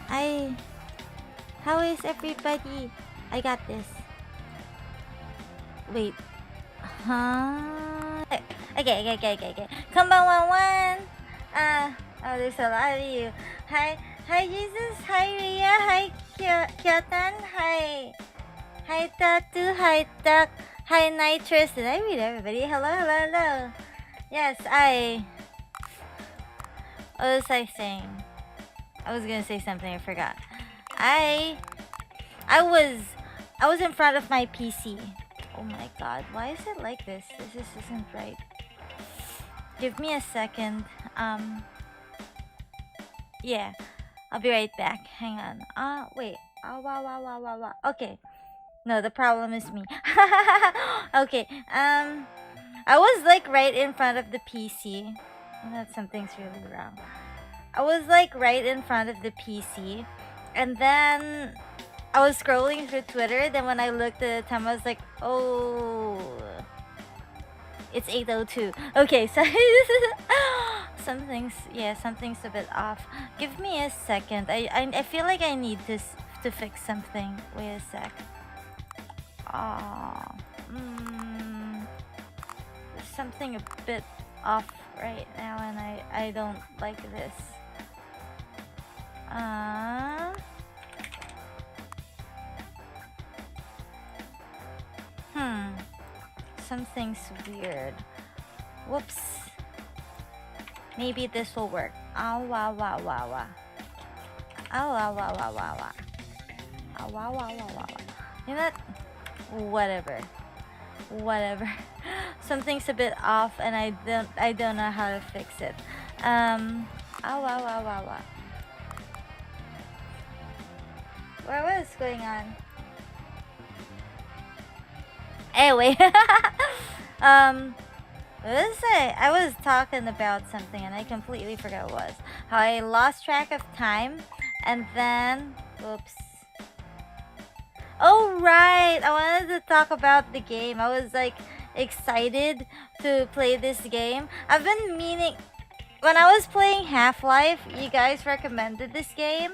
How is everybody? I got this. Wait. Huh? Okay. Konbanwa. Oh, there's a lot of you. Hi, Jesus. Hi, Ria. Hi, Kyotan. Hi, Tatu. Hi, Duck. Hi, Nitrous. Did I read everybody? Hello. Yes, what was I saying? I was gonna say something, I forgot. I was in front of my PC. Oh my god, why is it like this? This just isn't right. Give me a second. Yeah, I'll be right back. Hang on. Wait. Wow. Okay. No, the problem is me. Okay. I was like right in front of the PC. That something's really wrong. I was like right in front of the PC, and then I was scrolling through Twitter. Then when I looked at the time, I was like, oh, it's 8:02. Okay, so something's a bit off. Give me a second. I feel like I need this to fix something. Wait a sec. There's something a bit off right now, and I don't like this. Something's weird. Whoops. Maybe this will work. Wow. You know what? Whatever. Something's a bit off, and I don't know how to fix it. What is going on? Anyway, what was I was talking about something and I completely forgot what it was. How I lost track of time, and then, oops. Oh right, I wanted to talk about the game. I was like excited to play this game. I've been meaning, when I was playing Half-Life, you guys recommended this game,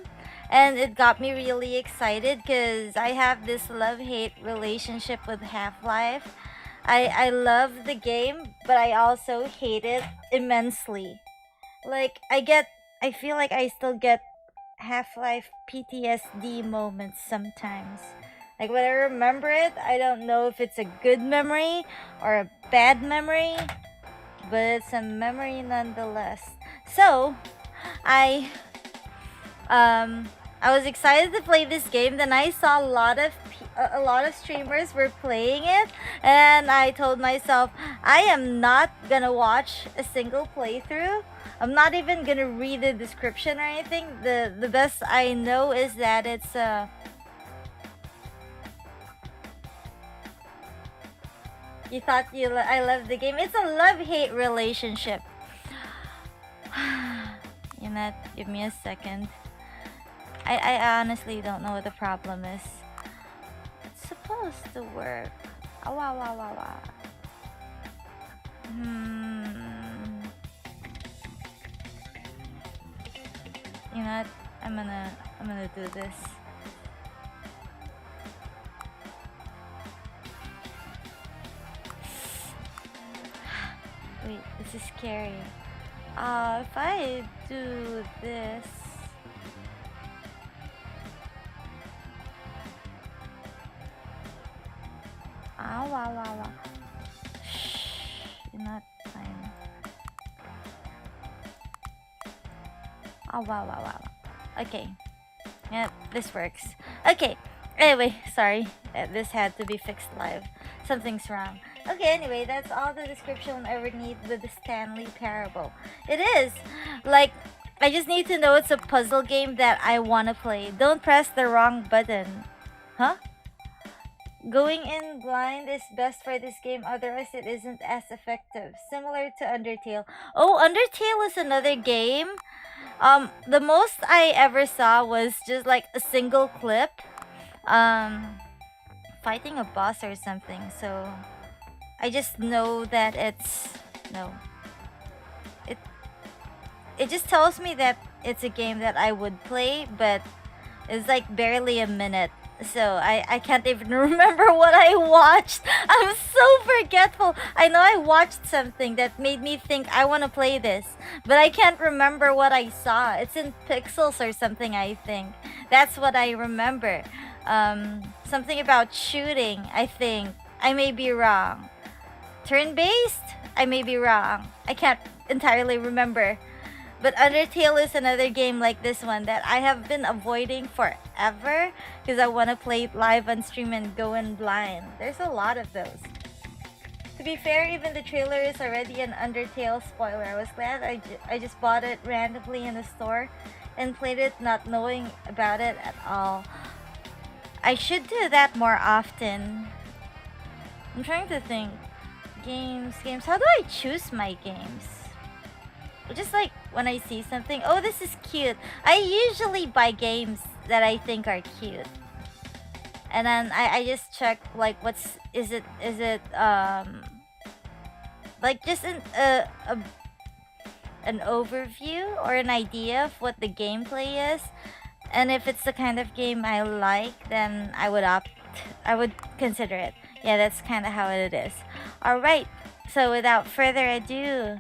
and it got me really excited because I have this love-hate relationship with Half-Life. I love the game, but I also hate it immensely. Like, I feel like I still get Half-Life PTSD moments sometimes. Like, when I remember it, I don't know if it's a good memory or a bad memory, but it's a memory nonetheless. So, I was excited to play this game. Then I saw a lot of streamers were playing it, and I told myself I am not gonna watch a single playthrough. I'm not even gonna read the description or anything. The best I know is that it's you thought I loved the game. It's a love-hate relationship. You know, give me a second. I honestly don't know what the problem is. It's supposed to work. Wow. You know what? I'm gonna do this. Wait, this is scary. If I do this. Wow. Shh, you're not fine. Wow. Okay. Yeah, this works. Okay. Anyway, sorry. This had to be fixed live. Something's wrong. Okay, anyway, that's all the description I would need with the Stanley Parable. It is! Like, I just need to know it's a puzzle game that I want to play. Don't press the wrong button. Huh? Going in blind is best for this game, otherwise it isn't as effective. Similar to Undertale. Oh, Undertale is another game. The most I ever saw was just like a single clip. Fighting a boss or something, so I just know that it just tells me that it's a game that I would play, but It's like barely a minute. So I can't even remember what I watched. I'm so forgetful. I know I watched something that made me think I want to play this, but I can't remember what I saw. It's in pixels or something, I think. That's what I remember. Something about shooting, I think. I may be wrong. Turn-based? I may be wrong. I can't entirely remember. But Undertale is another game like this one that I have been avoiding forever because I want to play it live on stream and go in blind. There's a lot of those. To be fair, even the trailer is already an Undertale spoiler. I was glad I just bought it randomly in the store and played it not knowing about it at all. I should do that more often. I'm trying to think. Games. How do I choose my games? Just like when I see something, oh, this is cute. I usually buy games that I think are cute. And then I just check like is it like just an overview or an idea of what the gameplay is. And if it's the kind of game I like, then I would consider it. Yeah, that's kind of how it is. Alright, so without further ado,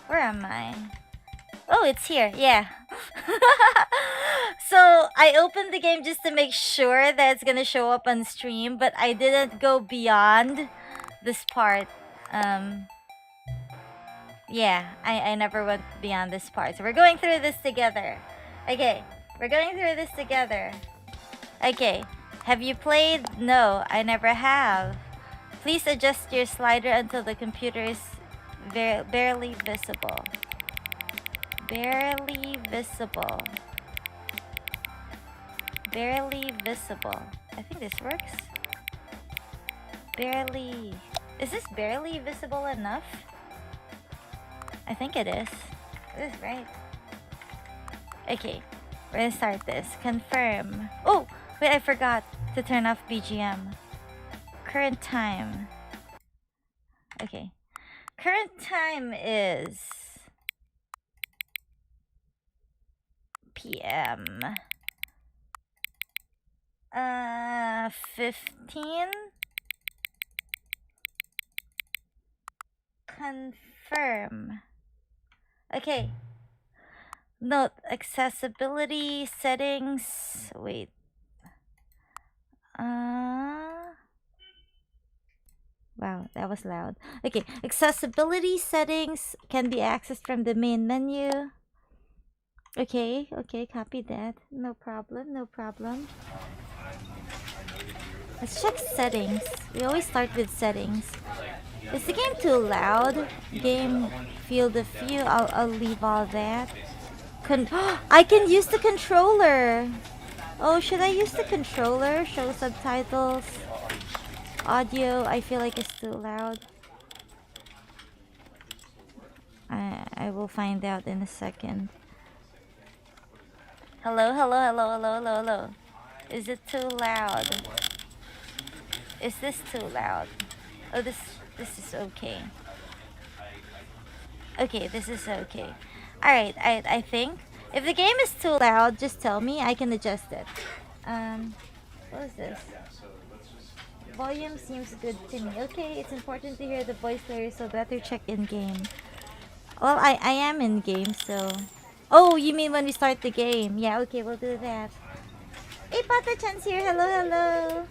where am I? Oh, it's here, yeah. So, I opened the game just to make sure that it's gonna show up on stream, but I didn't go beyond this part. Yeah, I never went beyond this part. So we're going through this together. Okay, we're going through this together. Okay, have you played? No, I never have. Please adjust your slider until the computer is barely visible. Barely visible. Barely visible. I think this works. Barely. Is this barely visible enough? I think it is. It is right. Okay, we're gonna start this. Confirm. Oh, wait, I forgot to turn off BGM. Current time. Okay. Current time is PM. 15. Confirm. Okay. Note accessibility settings. Wait. Wow, that was loud. Okay, accessibility settings can be accessed from the main menu. Okay, copy that. No problem, no problem. Let's check settings. We always start with settings. Is the game too loud? Game field of view. I'll leave all that. I can use the controller. Oh, should I use the controller? Show subtitles. Audio, I feel like it's too loud. I will find out in a second. Hello. Is it too loud? Is this too loud? Oh, this is okay. Okay, this is okay. Alright, I think. If the game is too loud, just tell me. I can adjust it. What is this? Volume seems good to me. Okay, it's important to hear the voice clearly, so better check in game. Well, I am in game, so... Oh, you mean when we start the game? Yeah, okay, we'll do that. Hey, Pata-chan's here. Hello.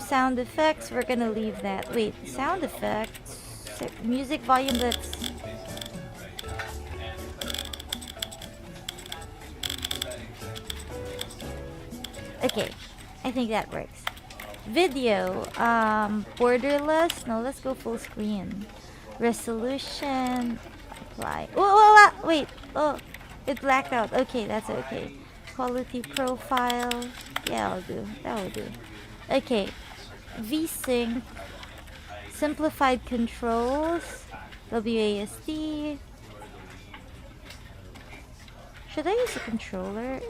Sound effects, we're gonna leave that. Wait, sound effects? Music volume, let's... Okay, I think that works. Video, borderless? No, let's go full screen. Resolution, apply. Oh, wait, oh, it blacked out. Okay, that's okay. Quality profile, yeah, that will do. Okay, VSync, simplified controls, WASD. Should I use a controller?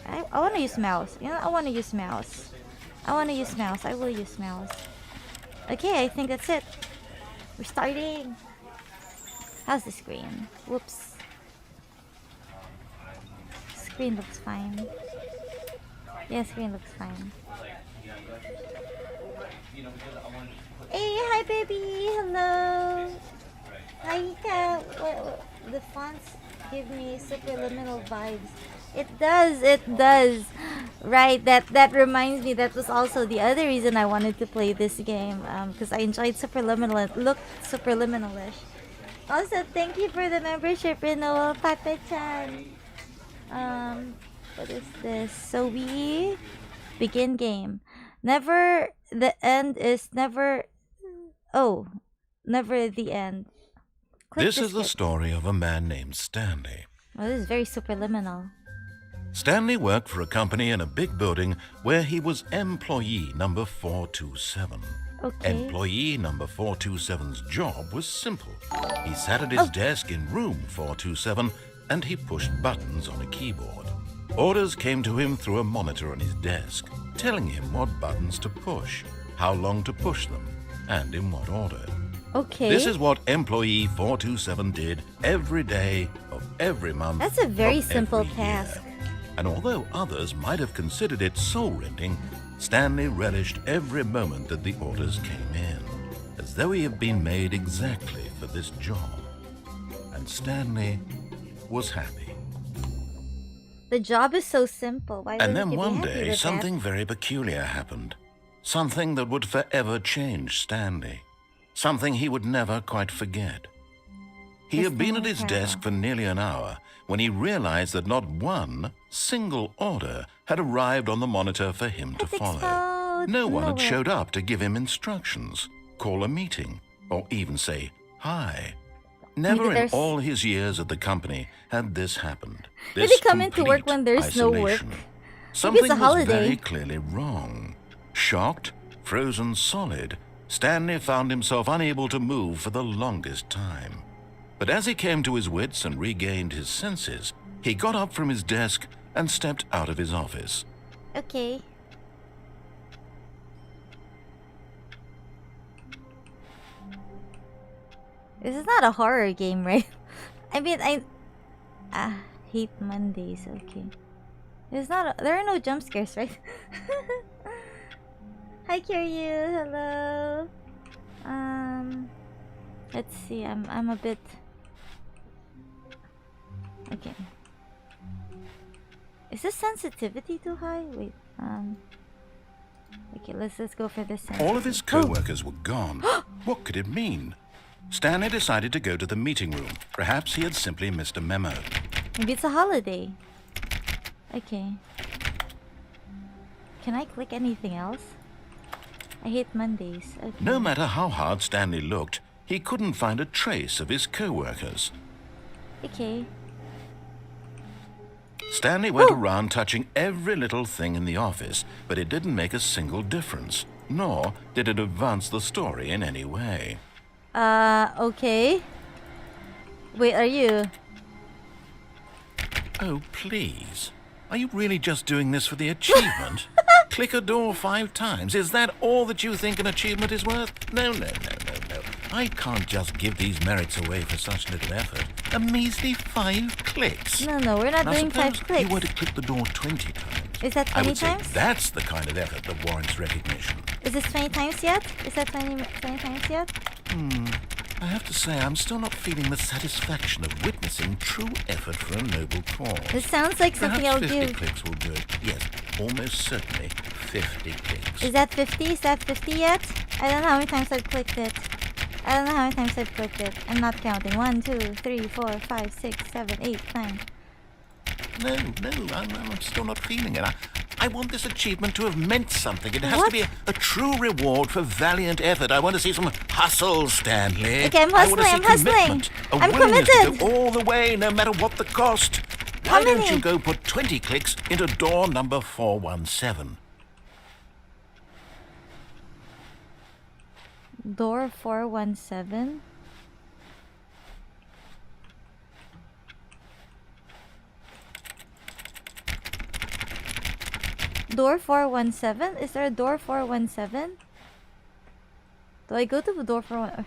I want to use mouse. You know, I want to use mouse. I will use mouse. Okay, I think that's it. We're starting. How's the screen? Whoops. screen looks fine. Yeah, screen looks fine. Hey, hi baby, hello. Hi, Ika. The fonts give me superliminal vibes. It does. Right, that reminds me, that was also the other reason I wanted to play this game. Because I enjoyed superliminal. It looked superliminal-ish. Also, thank you for the membership renewal, Papa-chan. What is this? So we begin game. Never the end is never. Oh, never the end. This is the story of a man named Stanley. Oh, this is very superliminal. Stanley worked for a company in a big building where he was employee number 427. Okay. Employee number 427's job was simple. He sat at his desk in room 427 and he pushed buttons on a keyboard. Orders came to him through a monitor on his desk, telling him what buttons to push, how long to push them, and in what order. Okay. This is what employee 427 did every day of every month. That's a very of simple every task. year. And although others might have considered it soul-rending, Stanley relished every moment that the orders came in, as though he had been made exactly for this job. And Stanley was happy. The job is so simple. Why And wouldn't then you be one happy day, with something very peculiar happened. Something that would forever change Stanley. Something he would never quite forget. He had been at his desk for nearly an hour when he realized that not one single order had arrived on the monitor for him to follow. No one had showed up to give him instructions, call a meeting, or even say hi. Never in all his years at the company had this happened. Did he come into work when there's no work? Something was very clearly wrong. Shocked, frozen solid, Stanley found himself unable to move for the longest time. But as he came to his wits and regained his senses, he got up from his desk and stepped out of his office. Okay. This is not a horror game, right? I mean, I hate Mondays. Okay. There's not. There are no jump scares, right? Hi, Kiryu. Hello. Let's see. I'm a bit. Okay. Is this sensitivity too high? Wait. Okay, let's go for this. All of his co-workers were gone. What could it mean? Stanley decided to go to the meeting room. Perhaps he had simply missed a memo. Maybe it's a holiday. Okay. Can I click anything else? I hate Mondays. Okay. No matter how hard Stanley looked, he couldn't find a trace of his co-workers. Okay. Stanley went around touching every little thing in the office, but it didn't make a single difference, nor did it advance the story in any way. Okay. Wait, are you? Oh, please. Are you really just doing this for the achievement? Click a door 5 times. Is that all that you think an achievement is worth? No. I can't just give these merits away for such little effort. A measly 5 clicks. No, we're not doing 5 clicks. You were to click the door 20 times. Is that 20 I would times? say that's the kind of effort that warrants recognition. Is this 20 times yet? Is that 20 times yet? I have to say, I'm still not feeling the satisfaction of witnessing true effort for a noble cause. This sounds like something I'll Perhaps do. 50 clicks will do it. Yes, almost certainly 50 clicks. Is that 50? Is that 50 yet? I don't know how many times I've clicked it. I'm not counting. 1, 2, 3, 4, 5, 6, 7, 8, 9. No, I'm still not feeling it. I want this achievement to have meant something. It has to be a true reward for valiant effort. I want to see some hustle, Stanley. Okay, I'm hustling. I'm committed. To go all the way, no matter what the cost. Why don't you go put 20 clicks into door number 417? Door 417? Door 417? Is there a door 417? Do I go to the door 417?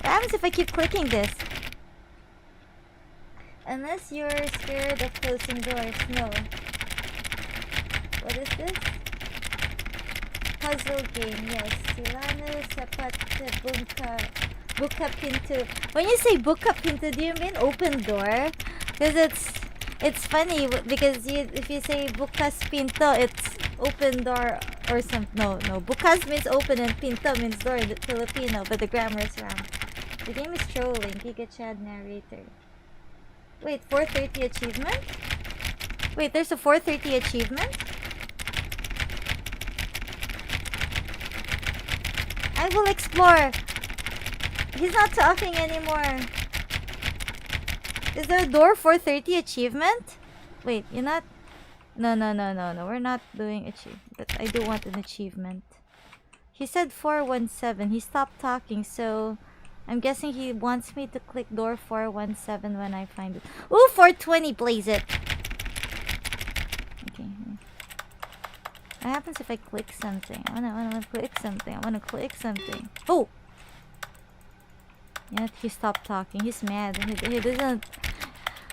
What happens if I keep clicking this? Unless you're scared of closing doors. No. What is this? Puzzle game, yes. Silano sapat buka pintu. When you say buka pintu, do you mean open door? Because it's funny because if you say bukas pinto, it's open door or something. No. Bukas means open and pinto means door in the Filipino, but the grammar is wrong. The game is trolling. Giga Chad narrator. Wait, 430 achievement? Wait, there's a 430 achievement? I will explore. He's not talking anymore. Is there a door 430 achievement? Wait, you're not... No. We're not doing achievement. But I do want an achievement. He said 417. He stopped talking, so... I'm guessing he wants me to click door 417 when I find it. Ooh, 420, blaze it! Okay. What happens if I click something? I wanna click something. Oh! Yeah, he stopped talking. He's mad. He doesn't...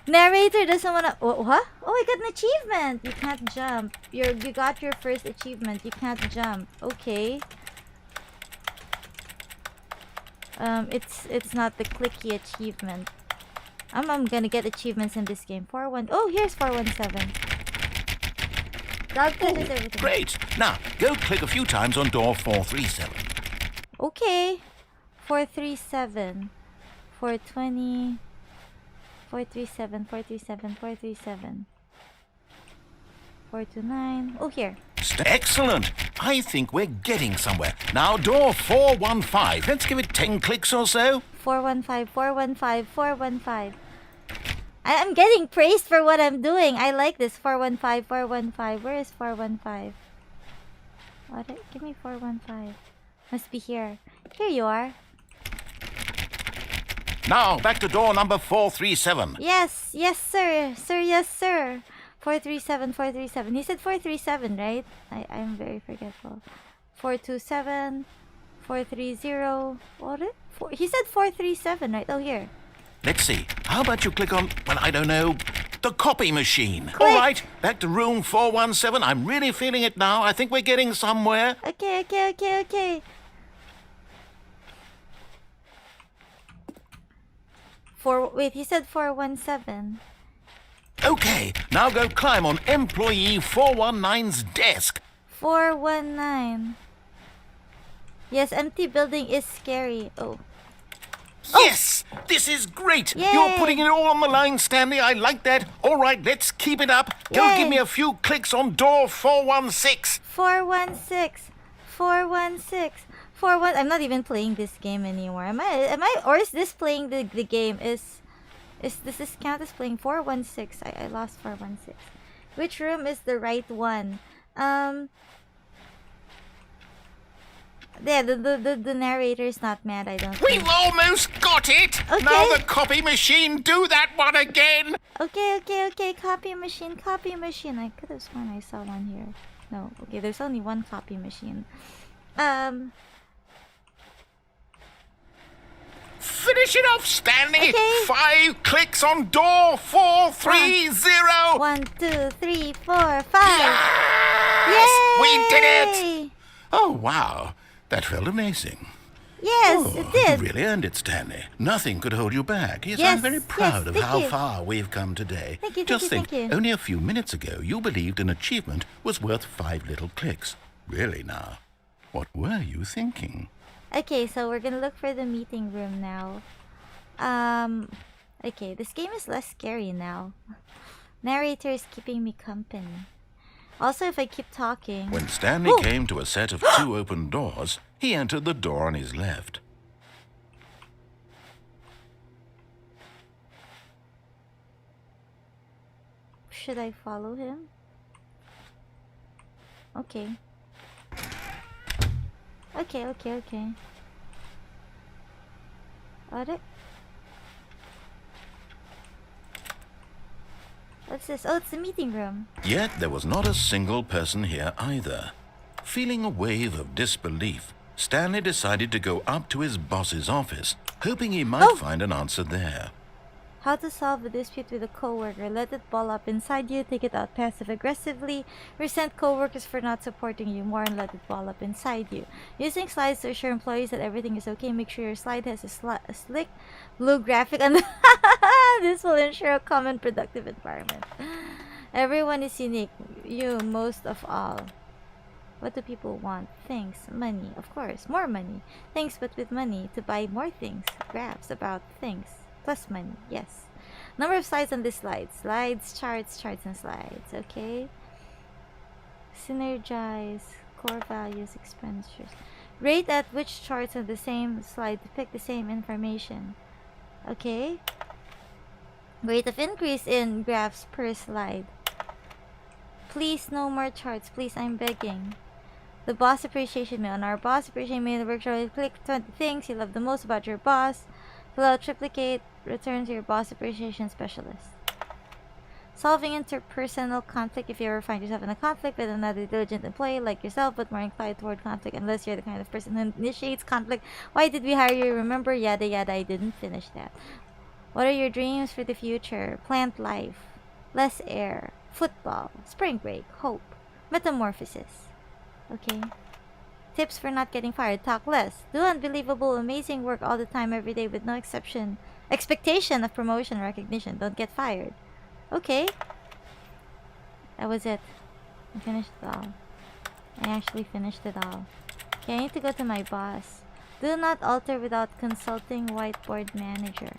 Narrator doesn't wanna... What? Oh, I got an achievement! You can't jump. You got your first achievement. You can't jump. Okay. It's not the clicky achievement. I'm gonna get achievements in this game. 4-1... Oh, here's 417. Dog touches everything. Great! Now, go click a few times on door 437. Okay. 437. 420. 437. 429. Oh, here. Excellent! I think we're getting somewhere. Now, door 415. Let's give it 10 clicks or so. 415. I'm getting praised for what I'm doing. I like this. 415. Where is 415? What? Give me 415. Must be here. Here you are. Now, back to door number 437. Yes, sir. Yes, sir. 437. He said 437, right? I'm very forgetful. 427. 430. What? He said 437, right? Oh, here. Let's see. How about you click on, well, I don't know, the copy machine. Click. All right, back to room 417. I'm really feeling it now. I think we're getting somewhere. Okay. Wait, he said 417. Okay, now go climb on employee 419's desk. 419. Yes, empty building is scary. Oh. Yes! This is great! Yay. You're putting it all on the line, Stanley. I like that. All right, let's keep it up. Go Yay. give me a few clicks on door 416. 416. I'm not even playing this game anymore. Am I? Or is this playing the game? Does this count as playing 416? I lost 416. Which room is the right one? Yeah, the narrator's not mad, I don't We've think. almost got it! Okay. Now the copy machine, do that one again! Okay. Copy machine. I could have sworn I saw one here. No, okay, there's only one copy machine. Finish it off, Stanley! Okay. 5 clicks on door 430! 1, 2, 3, 4, 5. Yes! Yay! We did it! Oh, wow. That felt amazing. Yes, it did. You really earned it, Stanley. Nothing could hold you back. Yes, Yes, I'm very proud of thank how you. far we've come today. Thank you, Just think, thank you. only a few minutes ago, you believed an achievement was worth 5 little clicks. Really now, what were you thinking? Okay, so we're gonna look for the meeting room now. Okay, this game is less scary now. Narrator is keeping me company. Also, if I keep talking... When Stanley Oh! came to a set of 2 open doors, he entered the door on his left. Should I follow him? Okay. Okay. Got it? What's this? Oh, it's the meeting room. Yet there was not a single person here either. Feeling a wave of disbelief, Stanley decided to go up to his boss's office, hoping he might Oh! find an answer there. How to solve a dispute with a coworker. Let it ball up inside you. Take it out passive-aggressively. Resent coworkers for not supporting you more and let it ball up inside you. Using slides to assure employees that everything is okay. Make sure your slide has a slick blue graphic on the This will ensure a common productive environment. Everyone is unique. You most of all. What do people want? Things. Money. Of course. More money. Things, but with money. To buy more things. Graphs about things. Plus money. Yes. Number of slides on this slide. Slides, charts, and slides. Okay. Synergize. Core values, expenditures. Rate at which charts on the same slide depict the same information. Okay. Rate of increase in graphs per slide. Please, no more charts. Please, I'm begging. The boss appreciation mail. On our boss appreciation mail workshop, click 20 things you love the most about your boss. Fill out triplicate. Return to your boss appreciation specialist. Solving interpersonal conflict. If you ever find yourself in a conflict with another diligent employee like yourself, but more inclined toward conflict unless you're the kind of person who initiates conflict. Why did we hire you? Remember, yada yada. I didn't finish that. What are your dreams for the future? Plant life. Less air. Football. Spring break. Hope. Metamorphosis. Okay. Tips for not getting fired. Talk less. Do unbelievable, amazing work all the time, every day with no expectation of promotion or recognition. Don't get fired. Okay. That was it. I finished it all. I actually finished it all. Okay, I need to go to my boss. Do not alter without consulting whiteboard manager.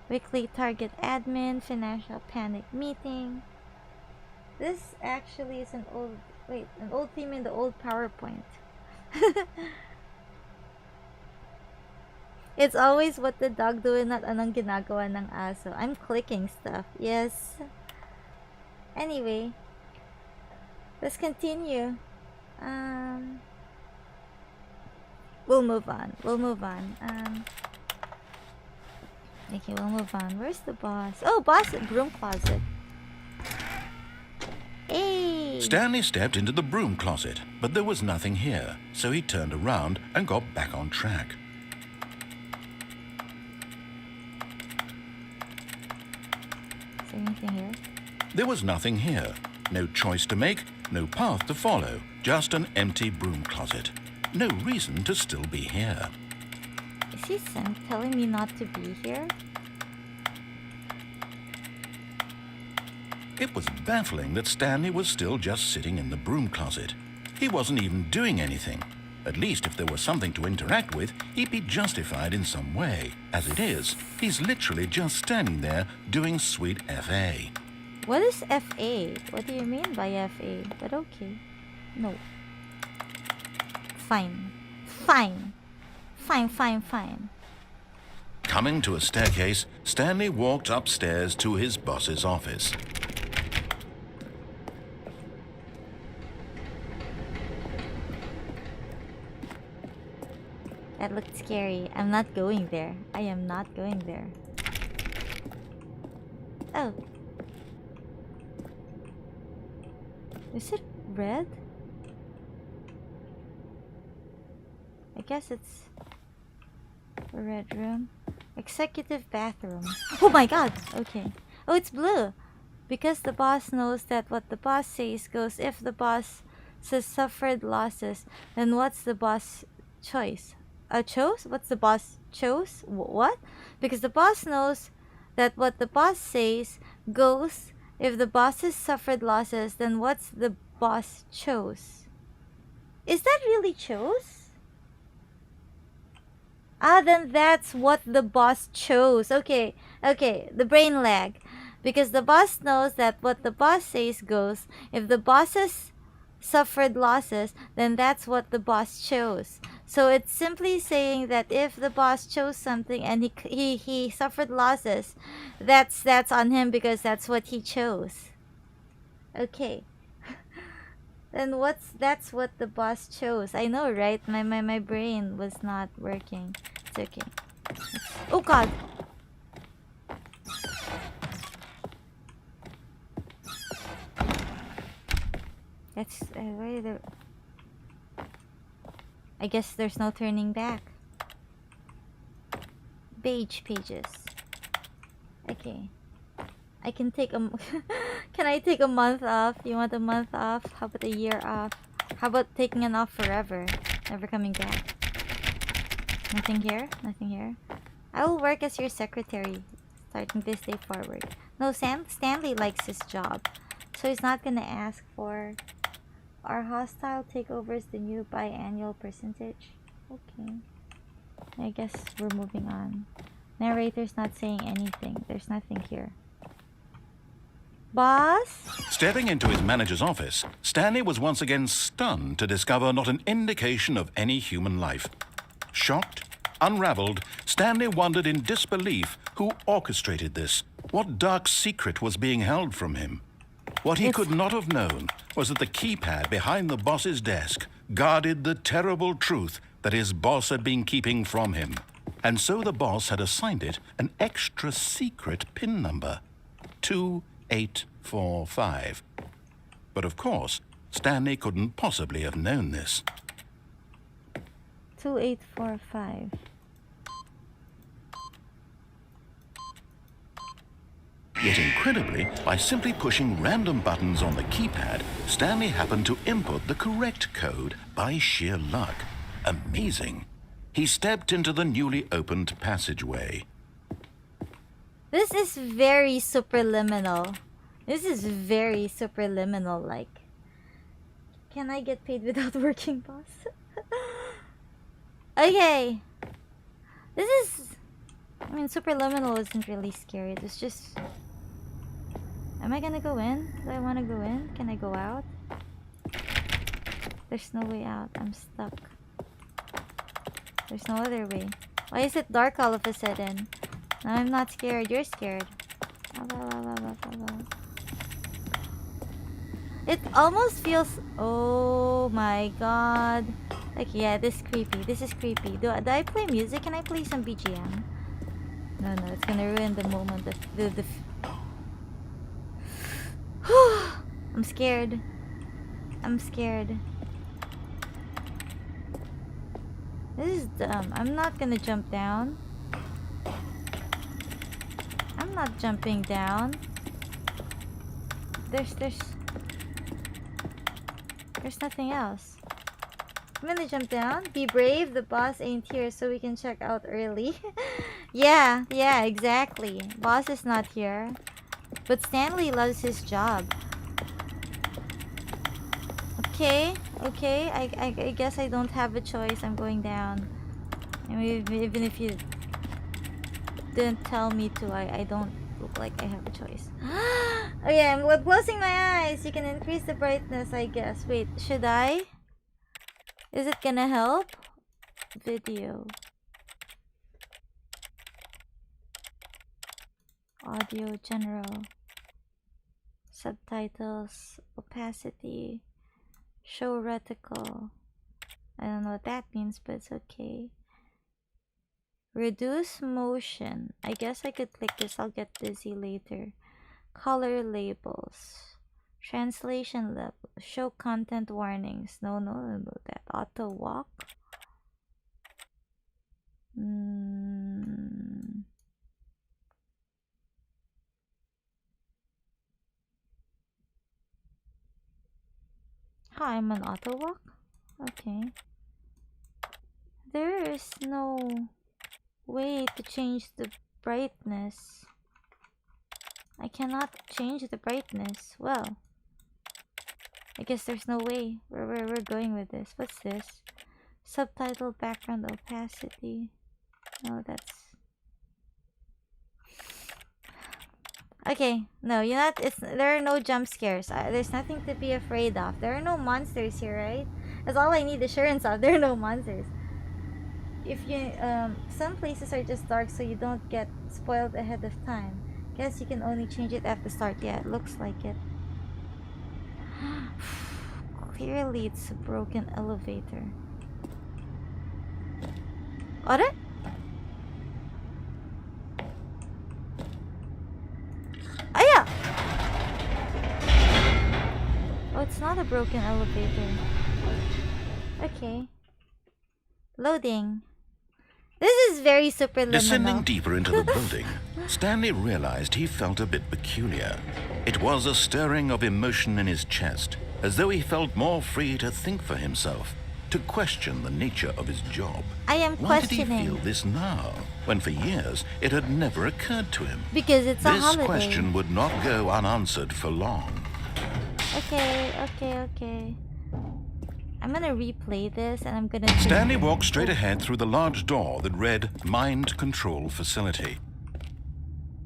Weekly target admin, financial panic meeting. This actually is an old theme in the old PowerPoint. It's always what the dog doing, not anong ginagawa ng aso. I'm clicking stuff. Yes. Anyway, let's continue. We'll move on. Okay, we'll move on. Where's the boss? Oh, boss at broom closet. Hey! Stanley stepped into the broom closet, but there was nothing here, so he turned around and got back on track. Is there anything here? There was nothing here. No choice to make, no path to follow, just an empty broom closet. No reason to still be here. Is he telling me not to be here? It was baffling that Stanley was still just sitting in the broom closet. He wasn't even doing anything. At least if there was something to interact with, he'd be justified in some way. As it is, he's literally just standing there doing sweet FA. What is FA? What do you mean by FA? But okay. No. Fine. Coming to a staircase, Stanley walked upstairs to his boss's office. That looked scary. I'm not going there. I am not going there. Oh. Is it red? I guess it's a red room. Executive bathroom. Oh my god! Okay. Oh, it's blue. Because the boss knows that what the boss says goes. If the boss says suffered losses, then what's the boss choice? Chose? What's the boss chose? What? Because the boss knows that what the boss says goes. If the bosses suffered losses, then what's the boss chose? Is that really chose? Ah, then that's what the boss chose. Okay, the brain lag. Because the boss knows that what the boss says goes. If the bosses suffered losses, then that's what the boss chose. So it's simply saying that if the boss chose something and he suffered losses, that's on him because that's what he chose. Okay. Then that's what the boss chose. I know, right? My brain was not working. It's okay. Oh god. That's where the I guess there's no turning back. Beige pages. Okay. I can take a... Can I take a month off? You want a month off? How about a year off? How about taking an off forever? Never coming back. Nothing here? Nothing here? I will work as your secretary starting this day forward. No, Stanley likes his job, so he's not gonna ask for... Are hostile takeovers the new biannual percentage? Okay. I guess we're moving on. Narrator's not saying anything. There's nothing here. Boss? Stepping into his manager's office, Stanley was once again stunned to discover not an indication of any human life. Shocked, unraveled, Stanley wondered in disbelief who orchestrated this. What dark secret was being held from him? What he could not have known was that the keypad behind the boss's desk guarded the terrible truth that his boss had been keeping from him. And so the boss had assigned it an extra secret PIN number. 2845. But of course, Stanley couldn't possibly have known this. 2845. Yet incredibly, by simply pushing random buttons on the keypad, Stanley happened to input the correct code by sheer luck. Amazing. He stepped into the newly opened passageway. This is very superliminal. This is very superliminal, like. Can I get paid without working, boss? Okay. This is... I mean, superliminal isn't really scary. It was just... Am I gonna go in? Do I want to go in? Can I go out? There's no way out. I'm stuck. There's no other way. Why is it dark all of a sudden? No, I'm not scared. You're scared. It almost feels... Oh my god. Like, yeah, this is creepy. This is creepy. Do I play music? Can I play some BGM? No, it's gonna ruin the moment of the I'm scared. I'm scared. This is dumb. I'm not gonna jump down. I'm not jumping down. There's nothing else. I'm gonna jump down. Be brave. The boss ain't here, so we can check out early. Yeah, exactly. Boss is not here. But Stanley loves his job. Okay. I guess I don't have a choice. I'm going down. And even if you didn't tell me to, I don't look like I have a choice. Okay, I'm closing my eyes. You can increase the brightness, I guess. Wait, should I? Is it gonna help? Video. Audio general. Subtitles. Opacity. Show reticle. I don't know what that means, but it's okay. Reduce motion. I guess I could click this. I'll get dizzy later. Color labels. Translation level. Show content warnings. No, that. Auto walk. Hi, I'm on auto walk. Okay. There is no way to change the brightness. I cannot change the brightness. Well, I guess there's no way. We're going with this. What's this? Subtitle background opacity. No, that's... Okay, no, you're not. There are no jump scares. There's nothing to be afraid of. There are no monsters here, right? That's all I need assurance of. There are no monsters. If you some places are just dark, so you don't get spoiled ahead of time. Guess you can only change it at the start. Yeah, it looks like it. Clearly, it's a broken elevator. What? Oh yeah. Oh, it's not a broken elevator. Okay. Loading. This is very subliminal. Descending deeper into the building, Stanley realized he felt a bit peculiar. It was a stirring of emotion in his chest, as though he felt more free to think for himself, to question the nature of his job. I am questioning. Why did he feel this now, when for years it had never occurred to him? Because it's a holiday. This question would not go unanswered for long. Okay. I'm gonna replay this and I'm gonna... Stanley walked straight ahead through the large door that read Mind Control Facility.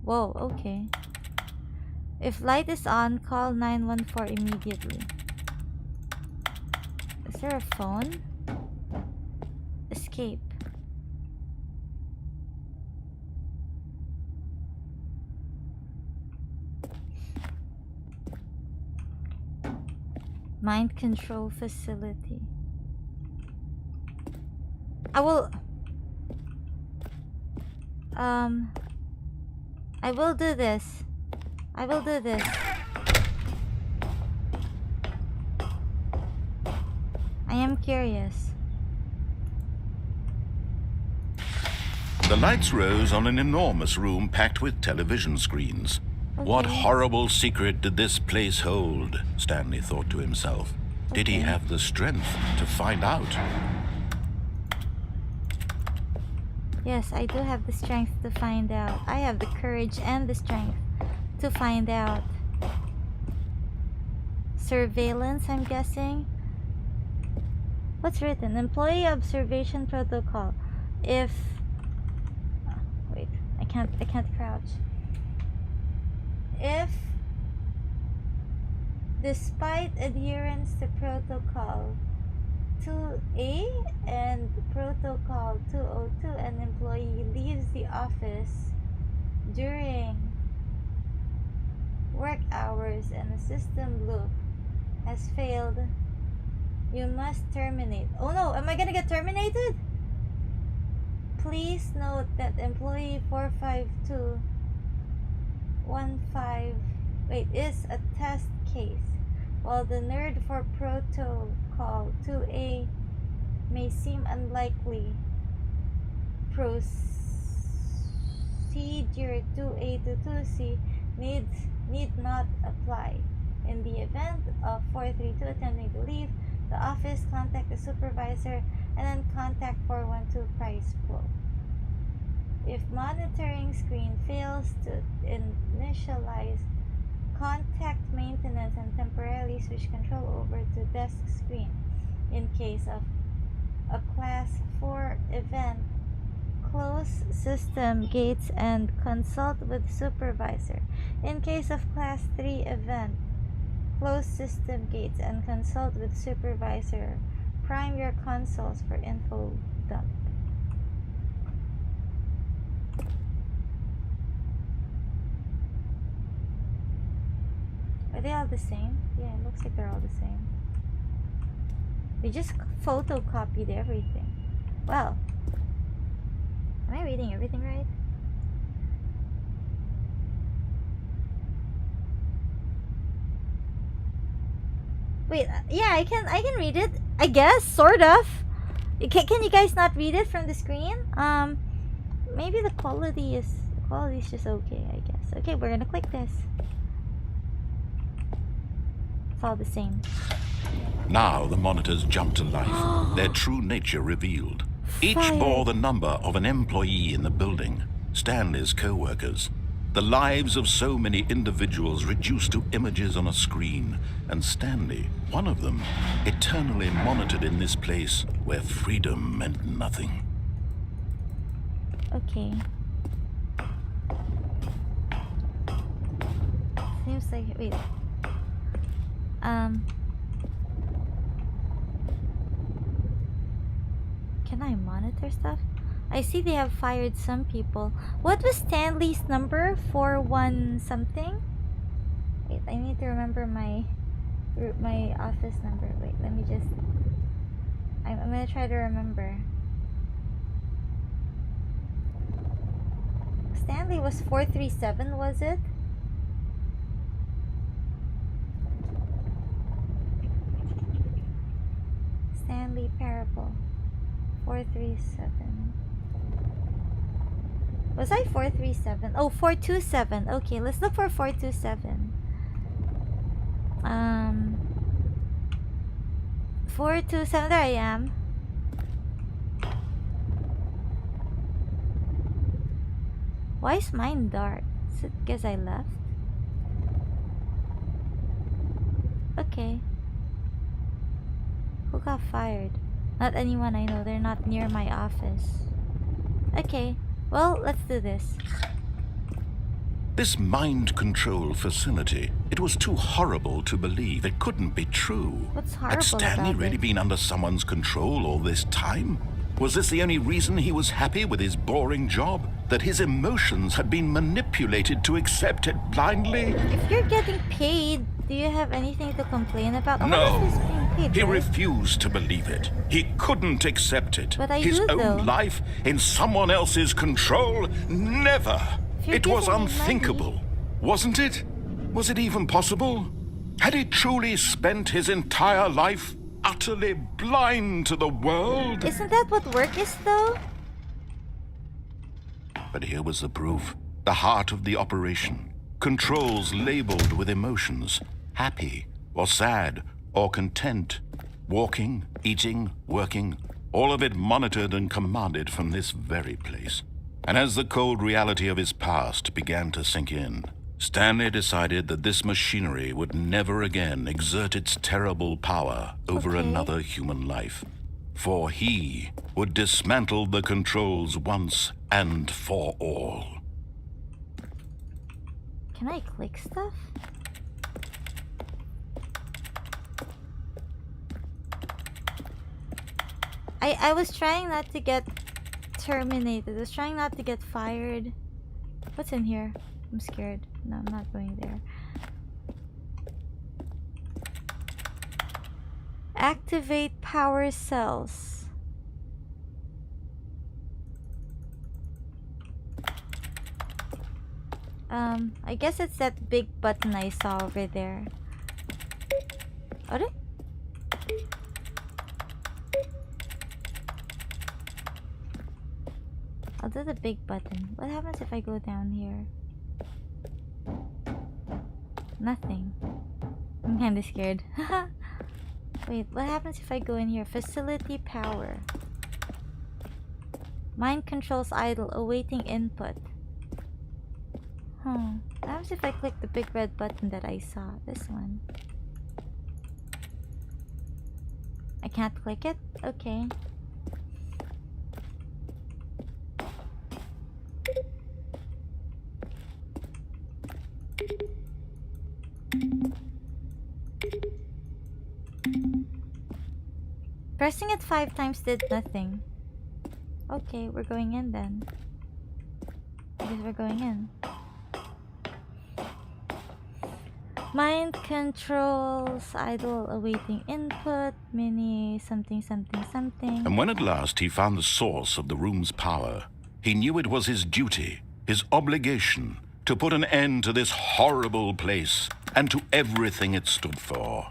Whoa, okay. If light is on, call 914 immediately. Is there a phone? Escape. Mind control facility. I will do this. I am curious. The lights rose on an enormous room packed with television screens. Okay. What horrible secret did this place hold? Stanley thought to himself. Did he have the strength to find out? Yes, I do have the strength to find out. I have the courage and the strength to find out. Surveillance, I'm guessing. What's written? Employee observation protocol. If... wait, I can't crouch. If, despite adherence to Protocol 2A and Protocol 202, an employee leaves the office during work hours and the system loop has failed, you must terminate. Oh no, am I gonna get terminated? Please note that employee 45215 is a test case, while the nerd for Protocol 2A may seem unlikely. Procedure 2A to 2C need not apply. In the event of 432 attempting to leave the office, contact the supervisor and then contact 412 price flow. If monitoring screen fails to initialize, contact maintenance and temporarily switch control over to desk screen. In case of a class 4 event, close system gates and consult with supervisor. In case of class 3 event, close system gates and consult with supervisor. Prime your consoles for info dump. Are they all the same? Yeah, it looks like they're all the same. They just photocopied everything. Well, am I reading everything right? Wait, yeah, I can read it. I guess, sort of. Can you guys not read it from the screen? Maybe the quality is just okay, I guess. Okay, we're gonna click this. It's all the same. Now the monitors jumped to life, their true nature revealed. Each bore the number of an employee in the building, Stanley's co-workers. The lives of so many individuals reduced to images on a screen, and Stanley, one of them, eternally monitored in this place where freedom meant nothing. Okay. Seems like... wait. Can I monitor stuff? I see they have fired some people. What was Stanley's number? 41 something? Wait, I need to remember my office number. Wait, let me just... I'm gonna try to remember. Stanley was 437, was it? Stanley Parable 437. Was I 437? Oh, 427. Okay, let's look for 427. 427. There I am. Why is mine dark? Is it because I left? Okay. Who got fired? Not anyone I know. They're not near my office. Okay. Well, let's do this. This mind control facility, it was too horrible to believe. It couldn't be true. What's horrible Had Stanley about really it? been under someone's control all this time? Was this the only reason he was happy with his boring job? That his emotions had been manipulated to accept it blindly? If you're getting paid, do you have anything to complain about? Oh, No. he's being paid, He right? refused to believe it. He couldn't accept it. But I His do, own though. life in someone else's control? Never. If you're It was giving me unthinkable. Wasn't it? Was it even possible? Had he truly spent his entire life utterly blind to the world? Isn't that what work is, though? But here was the proof. The heart of the operation. Controls labeled with emotions. Happy, or sad, or content. Walking, eating, working. All of it monitored and commanded from this very place. And as the cold reality of his past began to sink in, Stanley decided that this machinery would never again exert its terrible power over Okay. another human life. For he would dismantle the controls once and for all. Can I click stuff? I was trying not to get terminated. I was trying not to get fired. What's in here? I'm scared. No, I'm not going there. Activate power cells. I guess it's that big button I saw over there. Are I'll do the big button. What happens if I go down here? Nothing. I'm kinda scared. Wait, what happens if I go in here? Facility power. Mind controls idle, awaiting input. What happens if I click the big red button that I saw? This one. I can't click it? Okay. Pressing it 5 times did nothing. Okay, we're going in then. I guess we're going in. Mind controls, idle, awaiting input, mini, something, something, something. And when at last he found the source of the room's power, he knew it was his duty, his obligation, to put an end to this horrible place and to everything it stood for.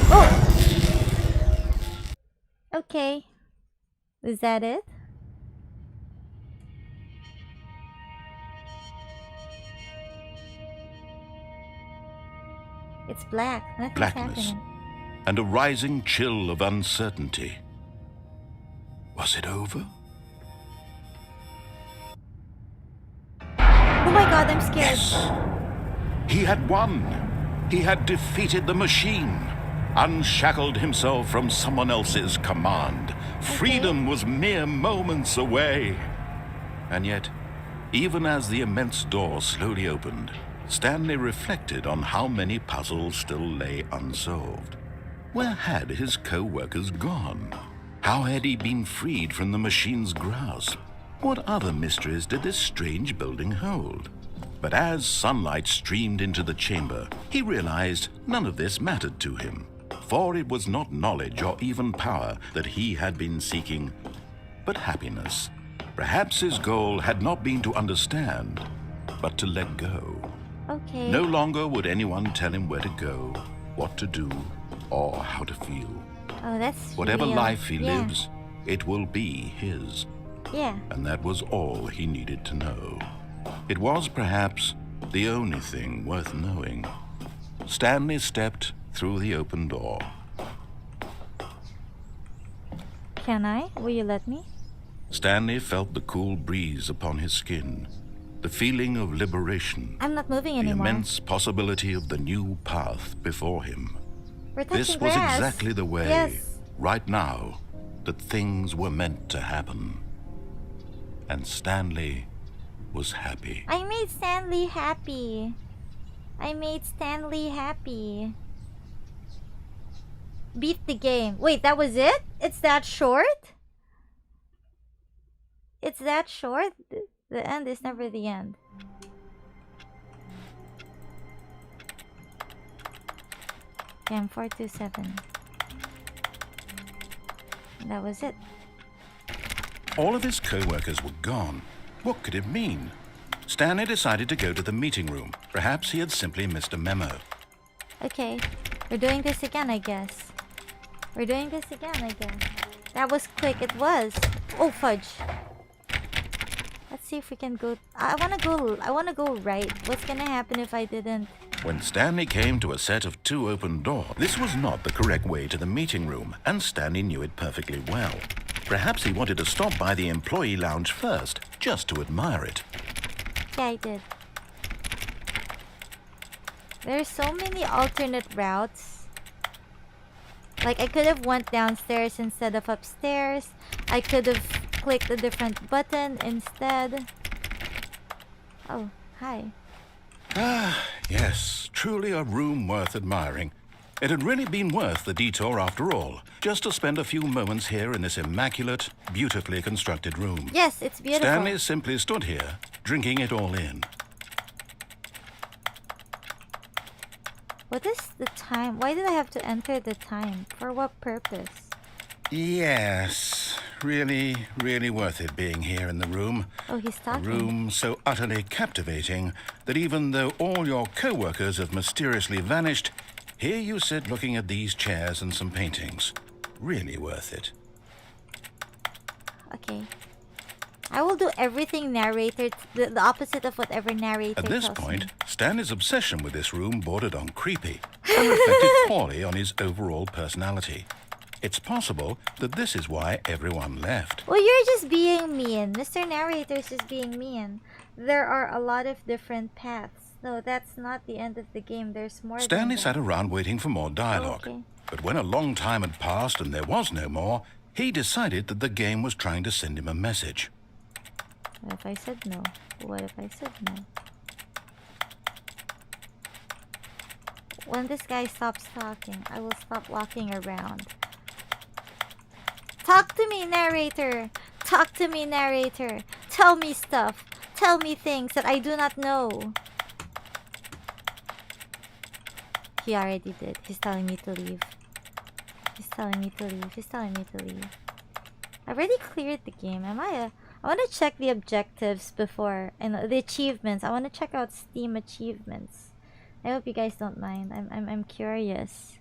Oh! Okay. Is that it? It's black. Nothing's Blackness happening. and a rising chill of uncertainty. Was it over? Oh my god, I'm scared. Yes! He had won! He had defeated the machine, unshackled himself from someone else's command. Freedom was mere moments away. And yet, even as the immense door slowly opened, Stanley reflected on how many puzzles still lay unsolved. Where had his co-workers gone? How had he been freed from the machine's grasp? What other mysteries did this strange building hold? But as sunlight streamed into the chamber, he realized none of this mattered to him, for it was not knowledge or even power that he had been seeking, but happiness. Perhaps his goal had not been to understand, but to let go. Okay. No longer would anyone tell him where to go, what to do, or how to feel. Oh, that's Whatever real. life he Yeah. lives, it will be his. Yeah. And that was all he needed to know. It was perhaps the only thing worth knowing. Stanley stepped through the open door. Can I? Will you let me? Stanley felt the cool breeze upon his skin, the feeling of liberation. I'm not moving the anymore. immense possibility of the new path before him. We're touching This was grass. exactly the way, Yes. right now, that things were meant to happen. And Stanley was happy. I made Stanley happy. I made Stanley happy. Beat the game. Wait, that was it? It's that short? It's that short? The end is never the end. Game 427. That was it. All of his co-workers were gone. What could it mean? Stanley decided to go to the meeting room. Perhaps he had simply missed a memo. Okay, we're doing this again, I guess. We're doing this again, I guess. That was quick, it was. Oh, fudge. Let's see if we can go. I wanna go right. What's gonna happen if I didn't? When Stanley came to a set of 2 open doors, this was not the correct way to the meeting room, and Stanley knew it perfectly well. Perhaps he wanted to stop by the employee lounge first, just to admire it. Yeah, I did. There's so many alternate routes. Like, I could have went downstairs instead of upstairs. I could have clicked a different button instead. Oh, hi. Ah, yes, truly a room worth admiring. It had really been worth the detour after all, just to spend a few moments here in this immaculate, beautifully constructed room. Yes, it's beautiful. Stanley simply stood here, drinking it all in. What is the time? Why did I have to enter the time? For what purpose? Yes, really, really worth it being here in the room. Oh, he's A talking. room so utterly captivating that even though all your co-workers have mysteriously vanished, here you sit looking at these chairs and some paintings. Really worth it. Okay. I will do everything narrator, the opposite of whatever narrator At this tells point, me. Stanley's obsession with this room bordered on creepy and reflected poorly on his overall personality. It's possible that this is why everyone left. Well, you're just being mean. Mr. Narrator's just being mean. There are a lot of different paths. No, that's not the end of the game. There's more. Stanley than sat that. around waiting for more dialogue. Okay. But when a long time had passed and there was no more, he decided that the game was trying to send him a message. What if I said no? What if I said no? When this guy stops talking, I will stop walking around. Talk to me, narrator! Talk to me, narrator! Tell me stuff! Tell me things that I do not know! He already did. He's telling me to leave. He's telling me to leave. He's telling me to leave. I already cleared the game. Am I want to check the objectives before, and the achievements. I want to check out Steam achievements. I hope you guys don't mind. I'm curious.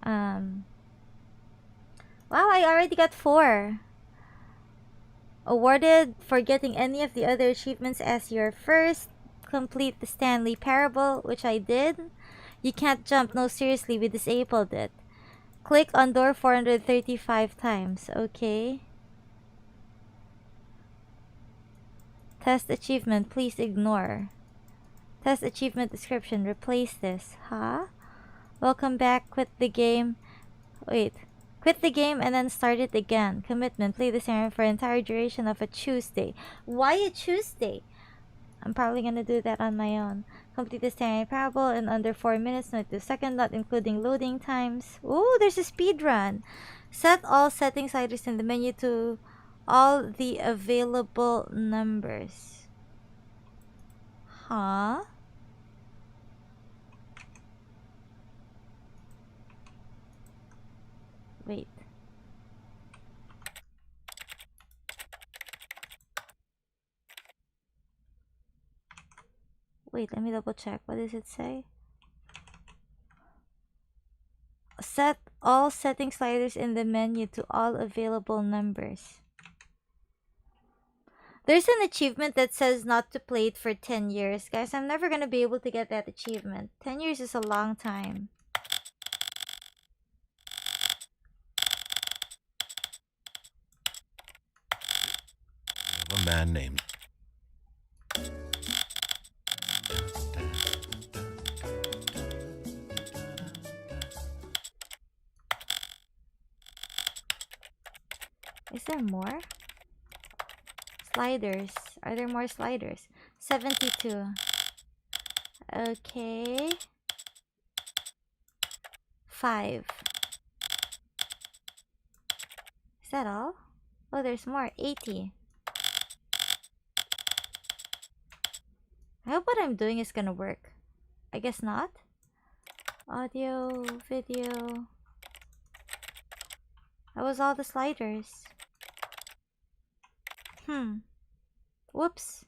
Wow, I already got 4. Awarded for getting any of the other achievements as your first. Complete the Stanley Parable, which I did. You can't jump. No, seriously, we disabled it. Click on door 435 times. Okay. Test achievement. Please ignore. Test achievement description. Replace this. Huh? Welcome back. Quit the game. Wait. Quit the game and then start it again. Commitment. Play this area for entire duration of a Tuesday. Why a Tuesday? I'm probably gonna do that on my own. Complete the Stanley Parable in under 4 minutes, not 2 seconds, not including loading times. Ooh, there's a speed run. Set all setting sliders in the menu to all the available numbers. Huh? Wait. Wait, let me double check. What does it say? Set all setting sliders in the menu to all available numbers. There's an achievement that says not to play it for 10 years. Guys, I'm never gonna be able to get that achievement. 10 years is a long time. A man named... Is there more? Sliders. Are there more sliders? 72. Okay. 5. Is that all? Oh, there's more. 80. I hope what I'm doing is gonna work. I guess not. Audio, video. That was all the sliders. Whoops.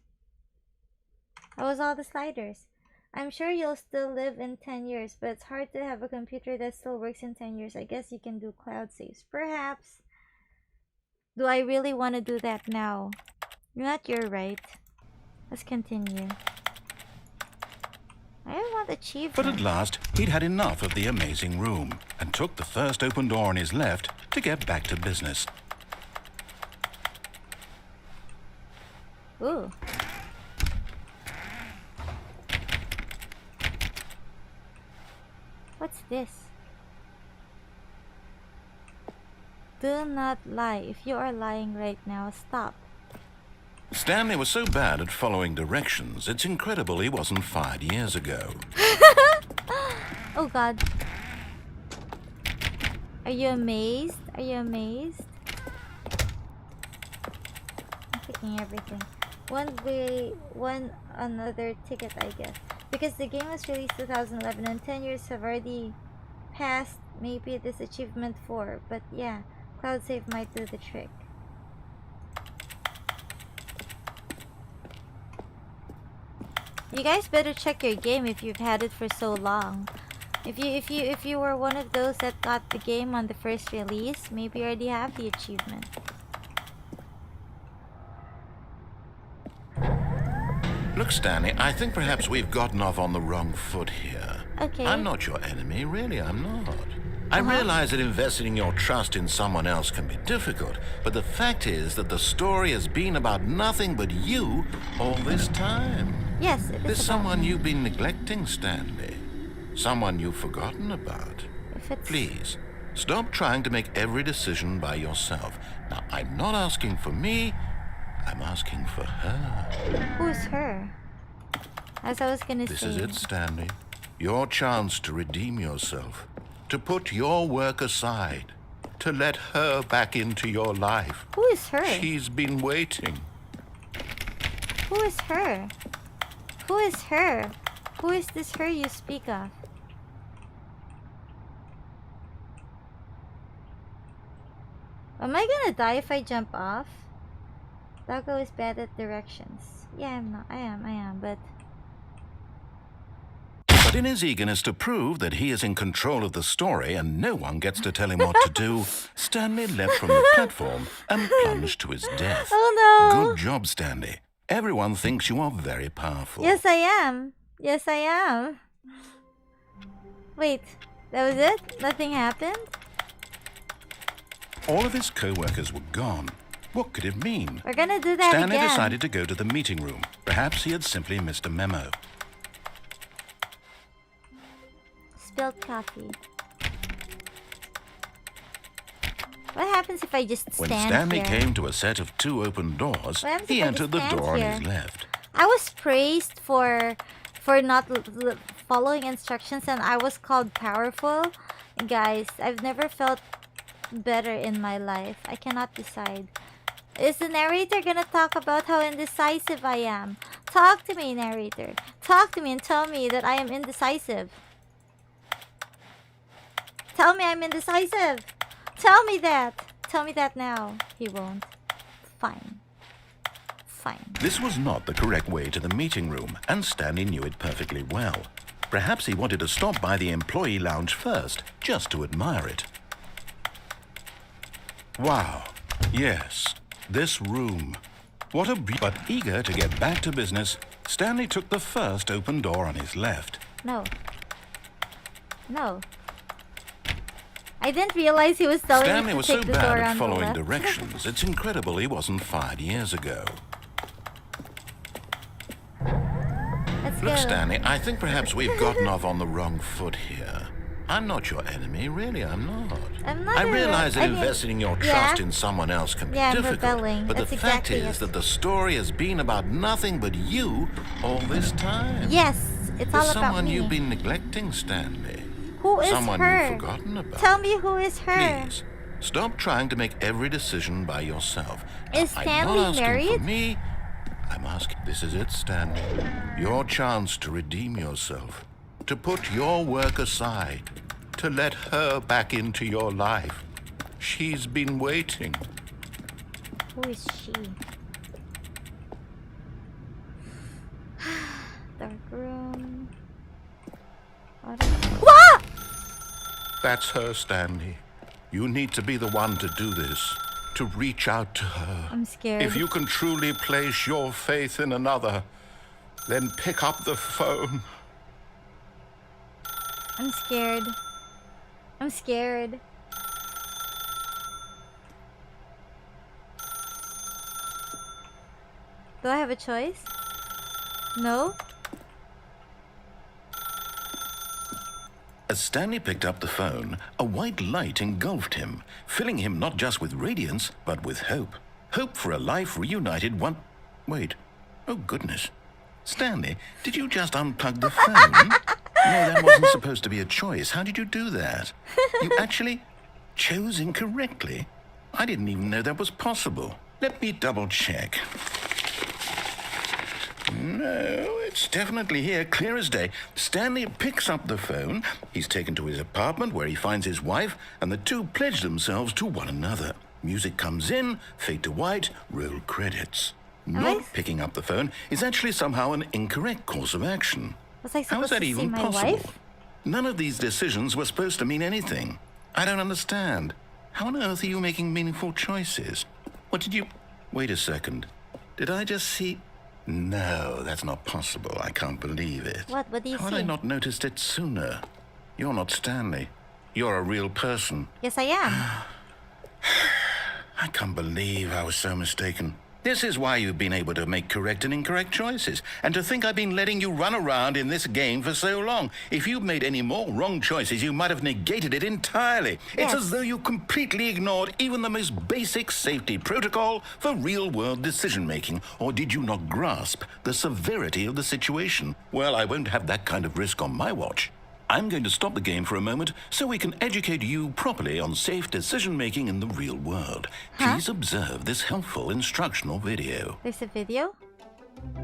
That was all the sliders. I'm sure you'll still live in 10 years, but it's hard to have a computer that still works in 10 years. I guess you can do cloud saves. Perhaps. Do I really want to do that now? You're right. Let's continue. I don't want achievement. But at last, he'd had enough of the amazing room and took the first open door on his left to get back to business. Ooh. What's this? Do not lie. If you are lying right now, stop. Stanley was so bad at following directions, it's incredible he wasn't fired years ago. Oh God. Are you amazed? Are you amazed? I'm picking everything. One another ticket, I guess. Because the game was released 2011 and 10 years have already passed. Maybe this achievement 4. But yeah, cloud save might do the trick. You guys better check your game if you've had it for so long. If you were one of those that got the game on the first release, maybe you already have the achievement. Look, Stanley, I think perhaps we've gotten off on the wrong foot here. Okay. I'm not your enemy, really, I'm not. I realize that investing your trust in someone else can be difficult, but the fact is that the story has been about nothing but you all this time. Yes, it is. There's someone you've been neglecting, Stanley. Someone you've forgotten about. Please, stop trying to make every decision by yourself. Now, I'm not asking for me, I'm asking for her. Who's her? As I was gonna say. This is it, Stanley. Your chance to redeem yourself. To put your work aside. To let her back into your life. Who is her? She's been waiting. Who is her? Who is her? Who is this her you speak of? Am I gonna die if I jump off? Doggo is bad at directions. Yeah, I am, but in his eagerness to prove that he is in control of the story and no one gets to tell him what to do, Stanley leapt from the platform and plunged to his death. Oh no! Good job, Stanley. Everyone thinks you are very powerful. Yes, I am. Yes, I am. Wait, that was it? Nothing happened? All of his co-workers were gone. What could it mean? We're gonna do that Stanley again. decided to go to the meeting room. Perhaps he had simply missed a memo. Spilled coffee. What happens if I just stand When Stanley here? came to a set of 2 open doors, he entered the door on his left. I was praised for not following instructions, and I was called powerful. Guys, I've never felt better in my life. I cannot decide. Is the narrator gonna talk about how indecisive I am? Talk to me, narrator. Talk to me and tell me that I am indecisive. Tell me I'm indecisive. Tell me that. Tell me that now. He won't. Fine. Fine. This was not the correct way to the meeting room, and Stanley knew it perfectly well. Perhaps he wanted to stop by the employee lounge first, just to admire it. Wow. Yes, this room. But eager to get back to business, Stanley took the first open door on his left. No. No. I didn't realize he was telling Stanley me was to so take the door bad at on the following left. directions, it's incredible he wasn't fired years ago. Let's Look, go. Stanley, I think perhaps we've gotten off on the wrong foot here. I'm not your enemy, really, I'm not. I'm not I realize that I mean, investing your trust in someone else can be I'm difficult, rebelling. but That's the fact exactly is it. that the story has been about nothing but you all this time. Yes, it's all There's about someone me. you've been neglecting, Stanley. Who is Someone her? you've forgotten about. Tell me who is her. Please, stop trying to make every decision by yourself. Is I'm Stanley not asking married? for me. I'm asking. This is it, Stanley. Your chance to redeem yourself, to put your work aside, to let her back into your life. She's been waiting. Who is she? Dark room. What? That's her, Stanley. You need to be the one to do this, to reach out to her. I'm scared. If you can truly place your faith in another, then pick up the phone. I'm scared. I'm scared. Do I have a choice? No? As Stanley picked up the phone, a white light engulfed him, filling him not just with radiance, but with hope. Hope for a life reunited one... Wait. Oh, goodness. Stanley, did you just unplug the phone? No, that wasn't supposed to be a choice. How did you do that? You actually chose incorrectly. I didn't even know that was possible. Let me double check. No, it's definitely here, clear as day. Stanley picks up the phone. He's taken to his apartment where he finds his wife, and the two pledge themselves to one another. Music comes in, fade to white, roll credits. Not picking up the phone is actually somehow an incorrect course of action. Was I How is supposed that to see even my possible? wife? None of these decisions were supposed to mean anything. I don't understand. How on earth are you making meaningful choices? What did you... Wait a second. Did I just see... No, that's not possible. I can't believe it. What? What do you How see? had I not noticed it sooner? You're not Stanley. You're a real person. Yes, I am. I can't believe I was so mistaken. This is why you've been able to make correct and incorrect choices. And to think I've been letting you run around in this game for so long. If you'd made any more wrong choices, you might have negated it entirely. Yes. It's as though you completely ignored even the most basic safety protocol for real-world decision-making. Or did you not grasp the severity of the situation? Well, I won't have that kind of risk on my watch. I'm going to stop the game for a moment so we can educate you properly on safe decision-making in the real world. Please observe this helpful instructional video. There's a video?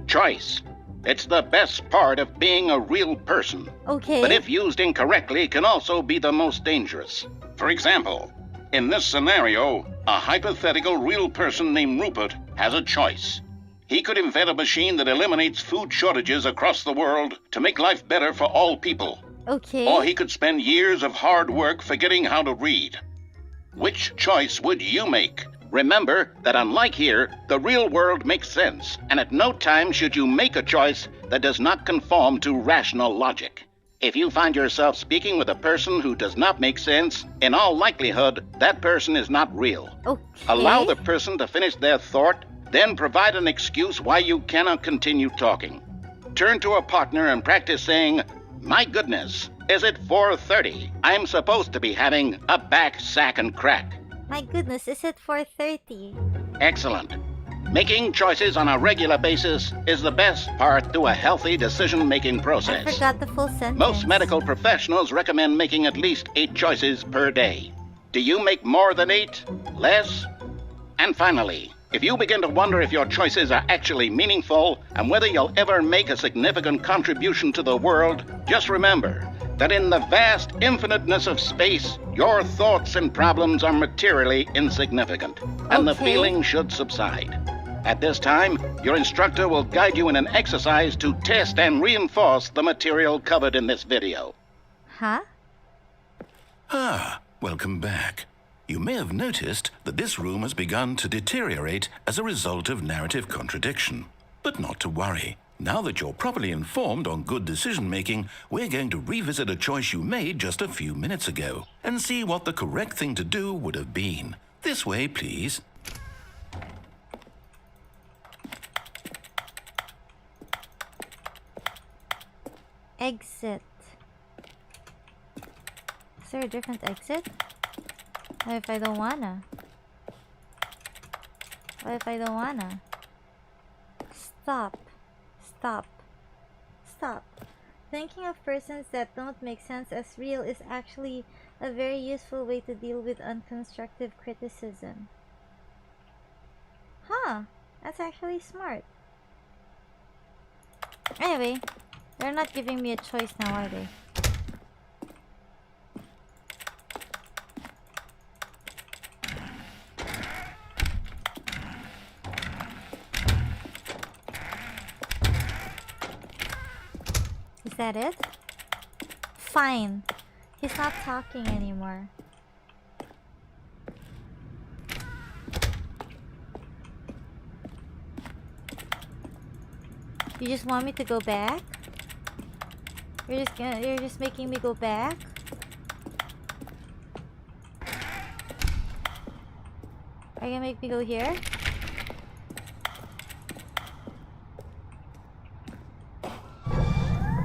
Choice. It's the best part of being a real person. Okay. But if used incorrectly, can also be the most dangerous. For example, in this scenario, a hypothetical real person named Rupert has a choice. He could invent a machine that eliminates food shortages across the world to make life better for all people. Okay. Or he could spend years of hard work forgetting how to read. Which choice would you make? Remember that unlike here, the real world makes sense, and at no time should you make a choice that does not conform to rational logic. If you find yourself speaking with a person who does not make sense, in all likelihood, that person is not real. Okay. Allow the person to finish their thought, then provide an excuse why you cannot continue talking. Turn to a partner and practice saying, "My goodness, is it 4:30? I'm supposed to be having a back, sack, and crack." My goodness, is it 4:30? Excellent. Making choices on a regular basis is the best part to a healthy decision-making I process. forgot the full sentence. Most medical professionals recommend making at least 8 choices per day. Do you make more than 8? Less? And finally, if you begin to wonder if your choices are actually meaningful and whether you'll ever make a significant contribution to the world, just remember that in the vast infiniteness of space, your thoughts and problems are materially insignificant, and the Okay. feeling should subside. At this time, your instructor will guide you in an exercise to test and reinforce the material covered in this video. Huh? Ah, welcome back. You may have noticed that this room has begun to deteriorate as a result of narrative contradiction. But not to worry. Now that you're properly informed on good decision-making, we're going to revisit a choice you made just a few minutes ago and see what the correct thing to do would have been. This way, please. Exit. Is there a different exit? What if I don't wanna? What if I don't wanna? Stop. Stop. Stop. Thinking of persons that don't make sense as real is actually a very useful way to deal with unconstructive criticism. Huh. That's actually smart. Anyway, they're not giving me a choice now, are they? Is that it? Fine. He's not talking anymore. You just want me to go back? You're just making me go back? Are you gonna make me go here?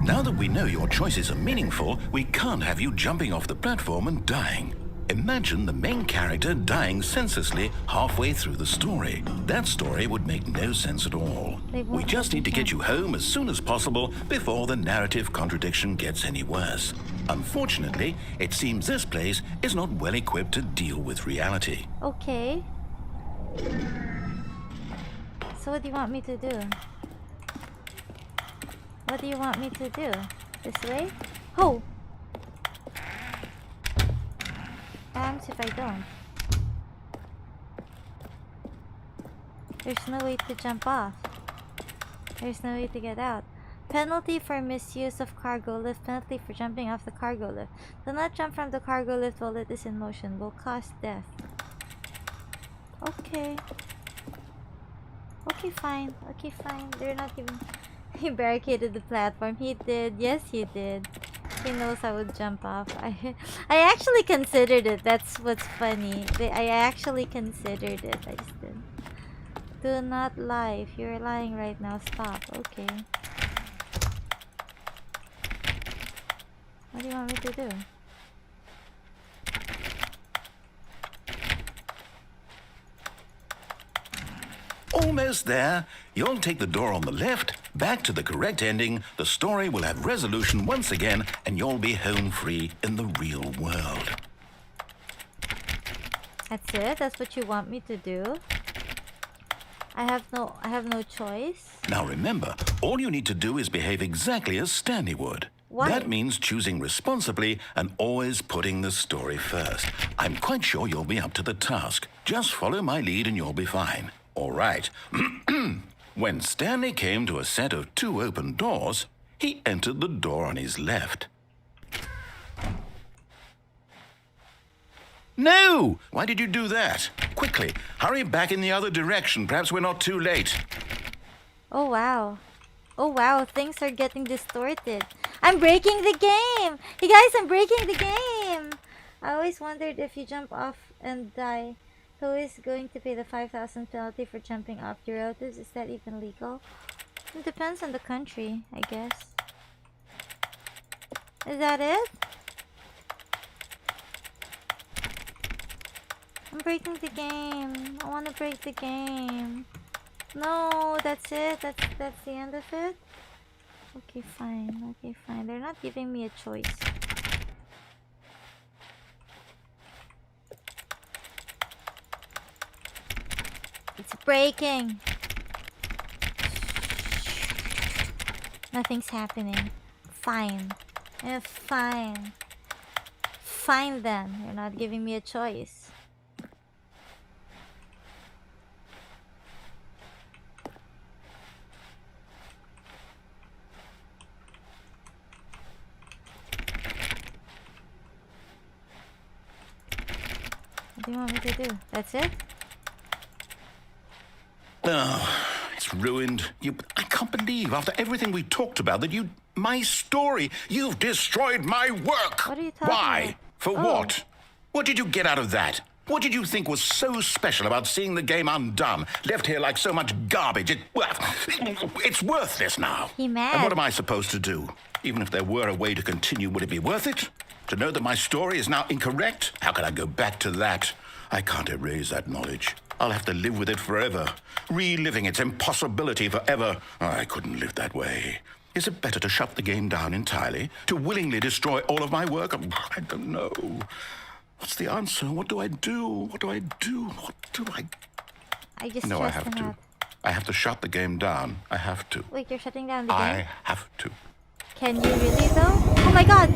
Now that we know your choices are meaningful, we can't have you jumping off the platform and dying. Imagine the main character dying senselessly halfway through the story. That story would make no sense at all. We just need to get you home as soon as possible before the narrative contradiction gets any worse. Unfortunately, it seems this place is not well equipped to deal with reality. Okay. So what do you want me to do? What do you want me to do? This way? Oh! What happens if I don't? There's no way to jump off. There's no way to get out. Penalty for misuse of cargo lift. Penalty for jumping off the cargo lift. Do not jump from the cargo lift while it is in motion. Will cause death. Okay. Okay, fine. Okay, fine. They're not even... He barricaded the platform. He did. Yes, he did. He knows I would jump off. I actually considered it. That's what's funny. I actually considered it. I just didn't. Do not lie. If you're lying right now, stop. Okay. What do you want me to do? Almost there. You'll take the door on the left, back to the correct ending, the story will have resolution once again, and you'll be home free in the real world. That's it? That's what you want me to do? I have no choice. Now remember, all you need to do is behave exactly as Stanley would. Why? That means choosing responsibly and always putting the story first. I'm quite sure you'll be up to the task. Just follow my lead and you'll be fine. All right. When Stanley came to a set of 2 open doors, he entered the door on his left. No! Why did you do that? Quickly, hurry back in the other direction. Perhaps we're not too late. Oh wow. Oh wow, things are getting distorted. I'm breaking the game! Hey guys, I'm breaking the game! I always wondered if you jump off and die, who is going to pay the 5,000 penalty for jumping off your relatives? Is that even legal? It depends on the country, I guess. Is that it? I'm breaking the game. I want to break the game. No, that's it. That's the end of it. Okay, fine. Okay, fine. They're not giving me a choice. It's breaking. Nothing's happening. Fine. Fine. Fine then. You're not giving me a choice. What do you want me to do? That's it? Oh, it's ruined. I can't believe after everything we talked about that my story, you've destroyed my work. What are you talking Why? about? For what? What did you get out of that? What did you think was so special about seeing the game undone, left here like so much garbage? It's worthless now. He mad. And what am I supposed to do? Even if there were a way to continue, would it be worth it? To know that my story is now incorrect? How can I go back to that? I can't erase that knowledge. I'll have to live with it forever, reliving its impossibility forever. I couldn't live that way. Is it better to shut the game down entirely? To willingly destroy all of my work? I don't know. What's the answer? What do I do? What do I do? What do I... I just No, I have to. out. I have to shut the game down. I have to. Wait, you're shutting down the game? I have to. Can you really though? Oh my god!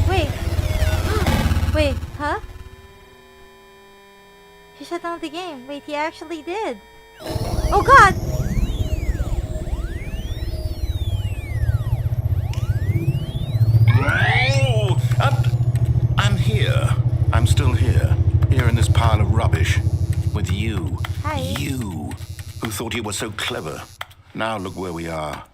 Wait. Wait, huh? He shut down the game. Wait, he actually did. Oh god! I'm here. I'm still here. Here in this pile of rubbish. With you. Hi. You. Who thought you were so clever. Now look where we are.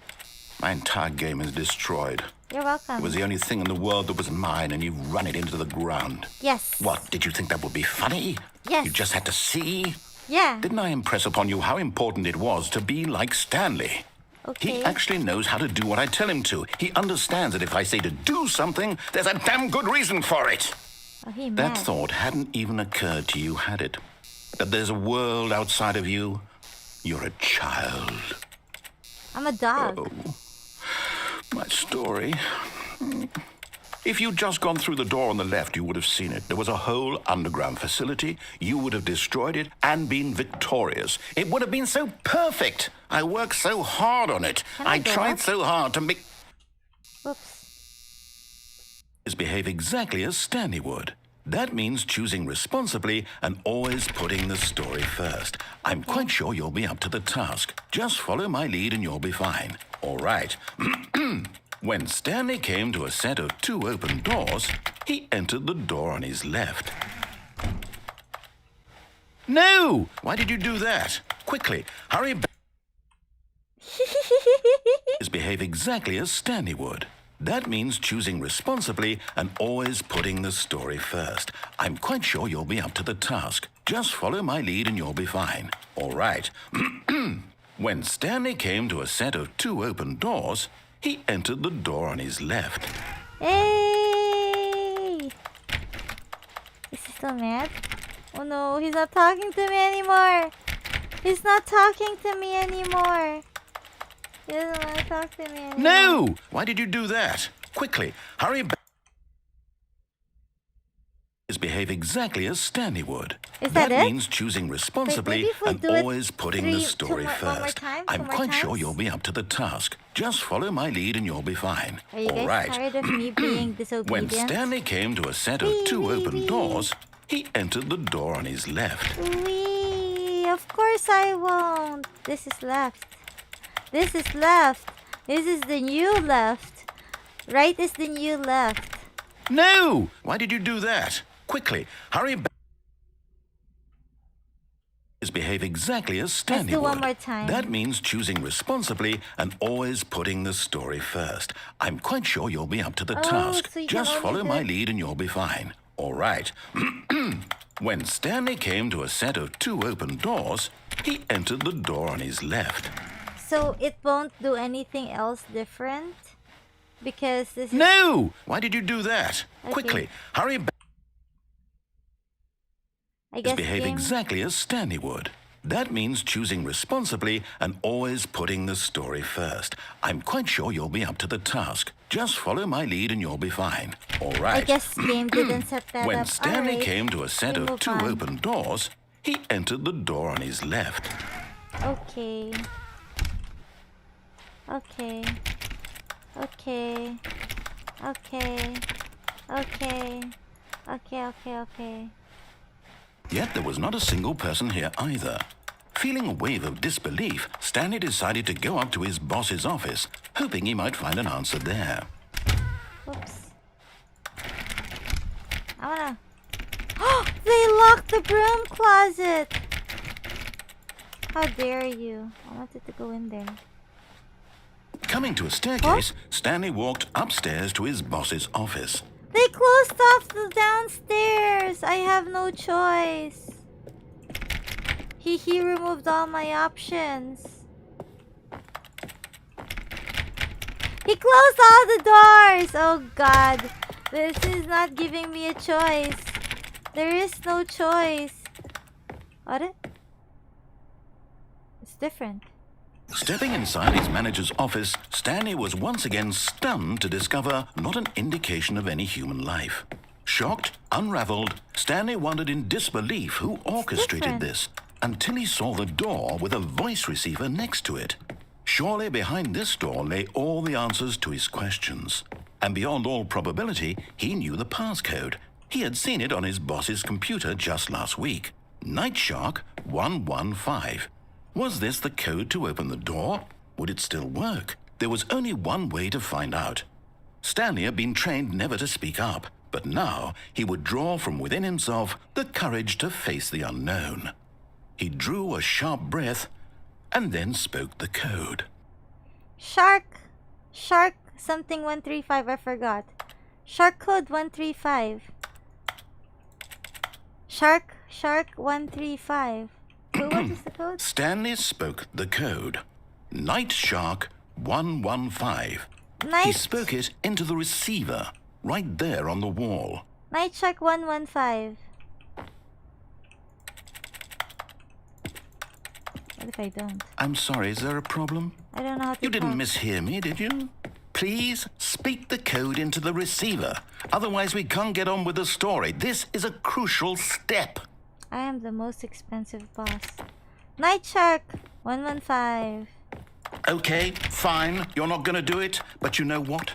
My entire game is destroyed. You're welcome. It was the only thing in the world that was mine, and you've run it into the ground. Yes. What, did you think that would be funny? Yes. You just had to see? Yeah. Didn't I impress upon you how important it was to be like Stanley? Okay. He actually knows how to do what I tell him to. He understands that if I say to do something, there's a damn good reason for it. Oh, he mad. That thought hadn't even occurred to you, had it? That there's a world outside of you? You're a child. I'm a dog. Oh, my story. If you'd just gone through the door on the left, you would have seen it. There was a whole underground facility. You would have destroyed it and been victorious. It would have been so perfect. I worked so hard on it. I tried so hard to make... Oops. Behave exactly as Stanley would. That means choosing responsibly and always putting the story first. I'm quite sure you'll be up to the task. Just follow my lead and you'll be fine. All right. When Stanley came to a set of 2 open doors, he entered the door on his left. No! Why did you do that? Quickly, hurry back. Behave exactly as Stanley would. That means choosing responsibly and always putting the story first. I'm quite sure you'll be up to the task. Just follow my lead and you'll be fine. All right. When Stanley came to a set of 2 open doors, he entered the door on his left. Hey! Is he still mad? Oh no, he's not talking to me anymore. He's not talking to me anymore. He doesn't want to talk to me anymore. No! Why did you do that? Quickly, hurry back. Behave exactly as Stanley would. Is that it? means choosing responsibly and always putting the story first. I'm quite sure you'll be up to the task. Just follow my lead and you'll be fine. Are you guys tired of me being disobedient? When Stanley came to a set of 2 open doors, he entered the door on his left. Wee, of course I won't. This is left. This is left. This is the new left. Right is the new left. No! Why did you do that? Quickly, hurry back. Behave exactly as Stanley Let's do would. one more time. That means choosing responsibly and always putting the story first. I'm quite sure you'll be up to the task. So you Just can only follow my lead and you'll be fine. All right. When Stanley came to a set of 2 open doors, he entered the door on his left. So it won't do anything else different? Because this is... No! Why did you do that? Okay. Quickly, hurry back. I guess Behave game... exactly as Stanley would. That means choosing responsibly and always putting the story first. I'm quite sure you'll be up to the task. Just follow my lead and you'll be fine. All right. I guess game didn't set that When up. Stanley Alright. came to a set of 2 open doors, he entered the door on his left. Okay. Okay. Okay. Okay. Okay. Okay. Yet there was not a single person here either. Feeling a wave of disbelief, Stanley decided to go up to his boss's office, hoping he might find an answer there. Oops. I wanna... They locked the broom closet! How dare you? I wanted to go in there. Coming to a staircase, Stanley walked upstairs to his boss's office. They closed off the downstairs! I have no choice. He removed all my options. He closed all the doors! Oh god. This is not giving me a choice. There is no choice. What? It's different. Stepping inside his manager's office, Stanley was once again stunned to discover not an indication of any human life. Shocked, unraveled, Stanley wondered in disbelief who orchestrated this until he saw the door with a voice receiver next to it. Surely behind this door lay all the answers to his questions. And beyond all probability, he knew the passcode. He had seen it on his boss's computer just last week. Night Shark 115. Was this the code to open the door? Would it still work? There was only one way to find out. Stanley had been trained never to speak up, but now he would draw from within himself the courage to face the unknown. He drew a sharp breath and then spoke the code. Shark something 135, I forgot. Shark code 135. Shark 135. Wait, what is the code? Stanley spoke the code. Night Shark 115. He spoke it into the receiver, right there on the wall. Night Shark 115. What if I don't? I'm sorry, is there a problem? I don't know how to You didn't talk. mishear me, did you? Please speak the code into the receiver. Otherwise, we can't get on with the story. This is a crucial step. I am the most expensive boss. Night Shark 115. Okay, fine. You're not going to do it. But you know what?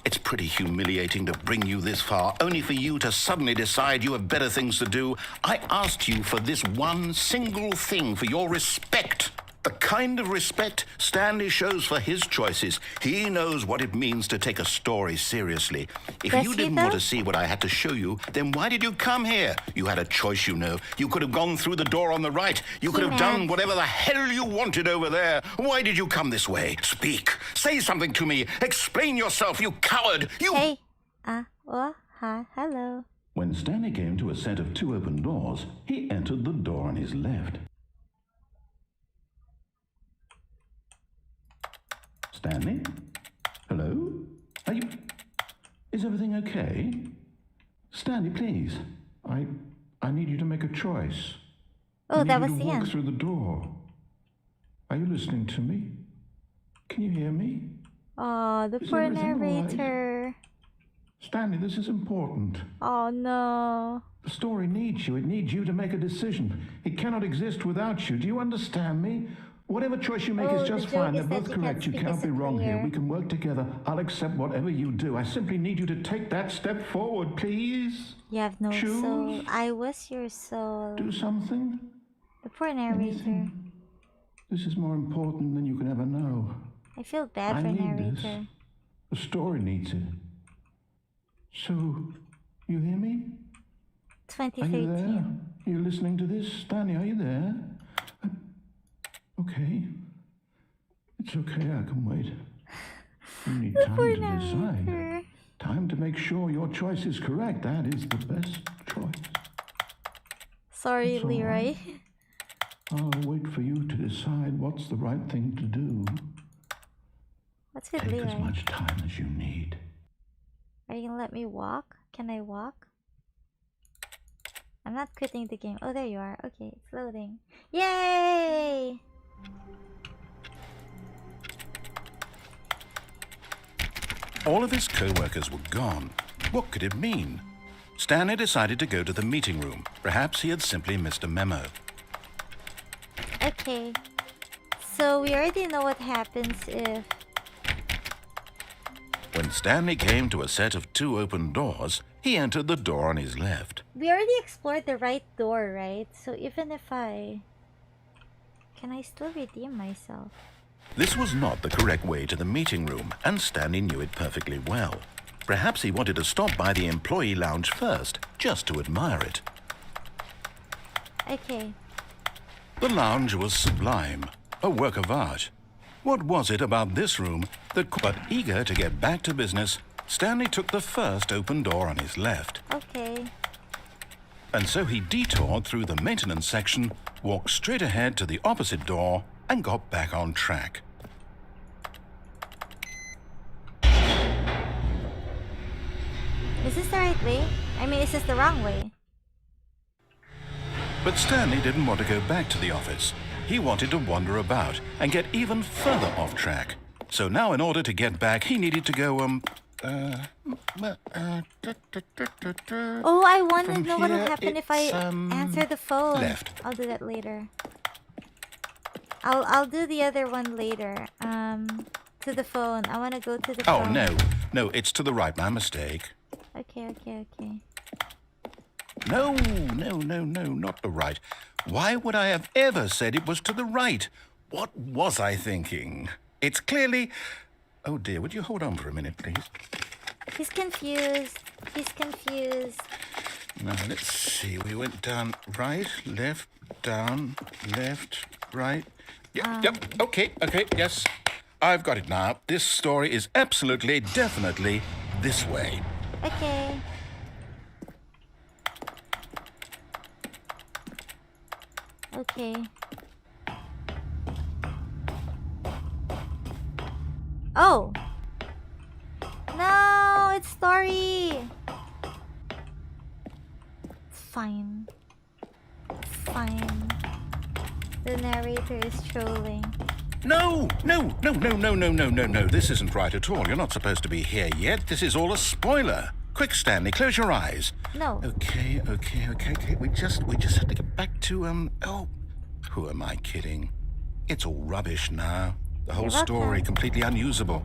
It's pretty humiliating to bring you this far, only for you to suddenly decide you have better things to do. I asked you for this one single thing, for your respect. The kind of respect Stanley shows for his choices. He knows what it means to take a story seriously. If you didn't want to see what I had to show you, then why did you come here? You had a choice, you know. You could have gone through the door on the right. You could have done whatever the hell you wanted over there. Why did you come this way? Speak. Say something to me. Explain yourself, you coward. You... Hey. Hi. Hello. When Stanley came to a set of 2 open doors, he entered the door on his left. Stanley? Hello? Are you... Is everything okay? Stanley, please. I need you to make a choice. Oh, that was the the walk end. through the door. Are you listening to me? Can you hear me? Oh, the Is poor everything all right? narrator. Stanley, this is important. Oh no. The story needs you. It needs you to make a decision. It cannot exist without you. Do you understand me? Whatever choice you make is just fine. They're both correct. You cannot be wrong here. We can work together. I'll accept whatever you do. I simply need you to take that step forward, please. You have no soul. I was your soul. Do something. The poor narrator. Anything. This is more important than you can ever know. I feel bad for need narrator. this. The story needs it. So, you hear me? 2013. Are you there? Are you listening to this? Stanley, are you there? Okay. It's okay, I can wait. You need time to decide. Time to make sure your choice is correct. That is the best choice. Sorry, That's all Leroy. right. I'll wait for you to decide what's the right thing to do. What's with Take Leroy? as much time as you need. Are you gonna let me walk? Can I walk? I'm not quitting the game. Oh, there you are. Okay, it's loading. Yay! All of his co-workers were gone. What could it mean? Stanley decided to go to the meeting room. Perhaps he had simply missed a memo. Okay. So we already know what happens if... When Stanley came to a set of 2 open doors, he entered the door on his left. We already explored the right door, right? So even if I... Can I still redeem myself? This was not the correct way to the meeting room, and Stanley knew it perfectly well. Perhaps he wanted to stop by the employee lounge first, just to admire it. Okay. The lounge was sublime, a work of art. What was it about this room that... But eager to get back to business, Stanley took the first open door on his left. Okay. And so he detoured through the maintenance section, walked straight ahead to the opposite door, and got back on track. Is this the right way? I mean, is this the wrong way? But Stanley didn't want to go back to the office. He wanted to wander about and get even further off track. So now in order to get back, he needed to go, Oh, I want to know what'll happen if I answer the phone. Left. I'll do that later. I'll do the other one later. To the phone. I want to go to the phone. Oh, no, it's to the right. My mistake. Okay. No, not the right. Why would I have ever said it was to the right? What was I thinking? It's clearly... Oh dear, would you hold on for a minute, please? He's confused. Now, let's see. We went down right, left, down, left, right. Yep, okay, yes. I've got it now. This story is absolutely, definitely this way. Okay. Oh! No, it's story! It's fine. The narrator is trolling. No. This isn't right at all. You're not supposed to be here yet. This is all a spoiler. Quick, Stanley, close your eyes. No. Okay. We just have to get back to, oh, who am I kidding? It's all rubbish now. The whole story completely unusable.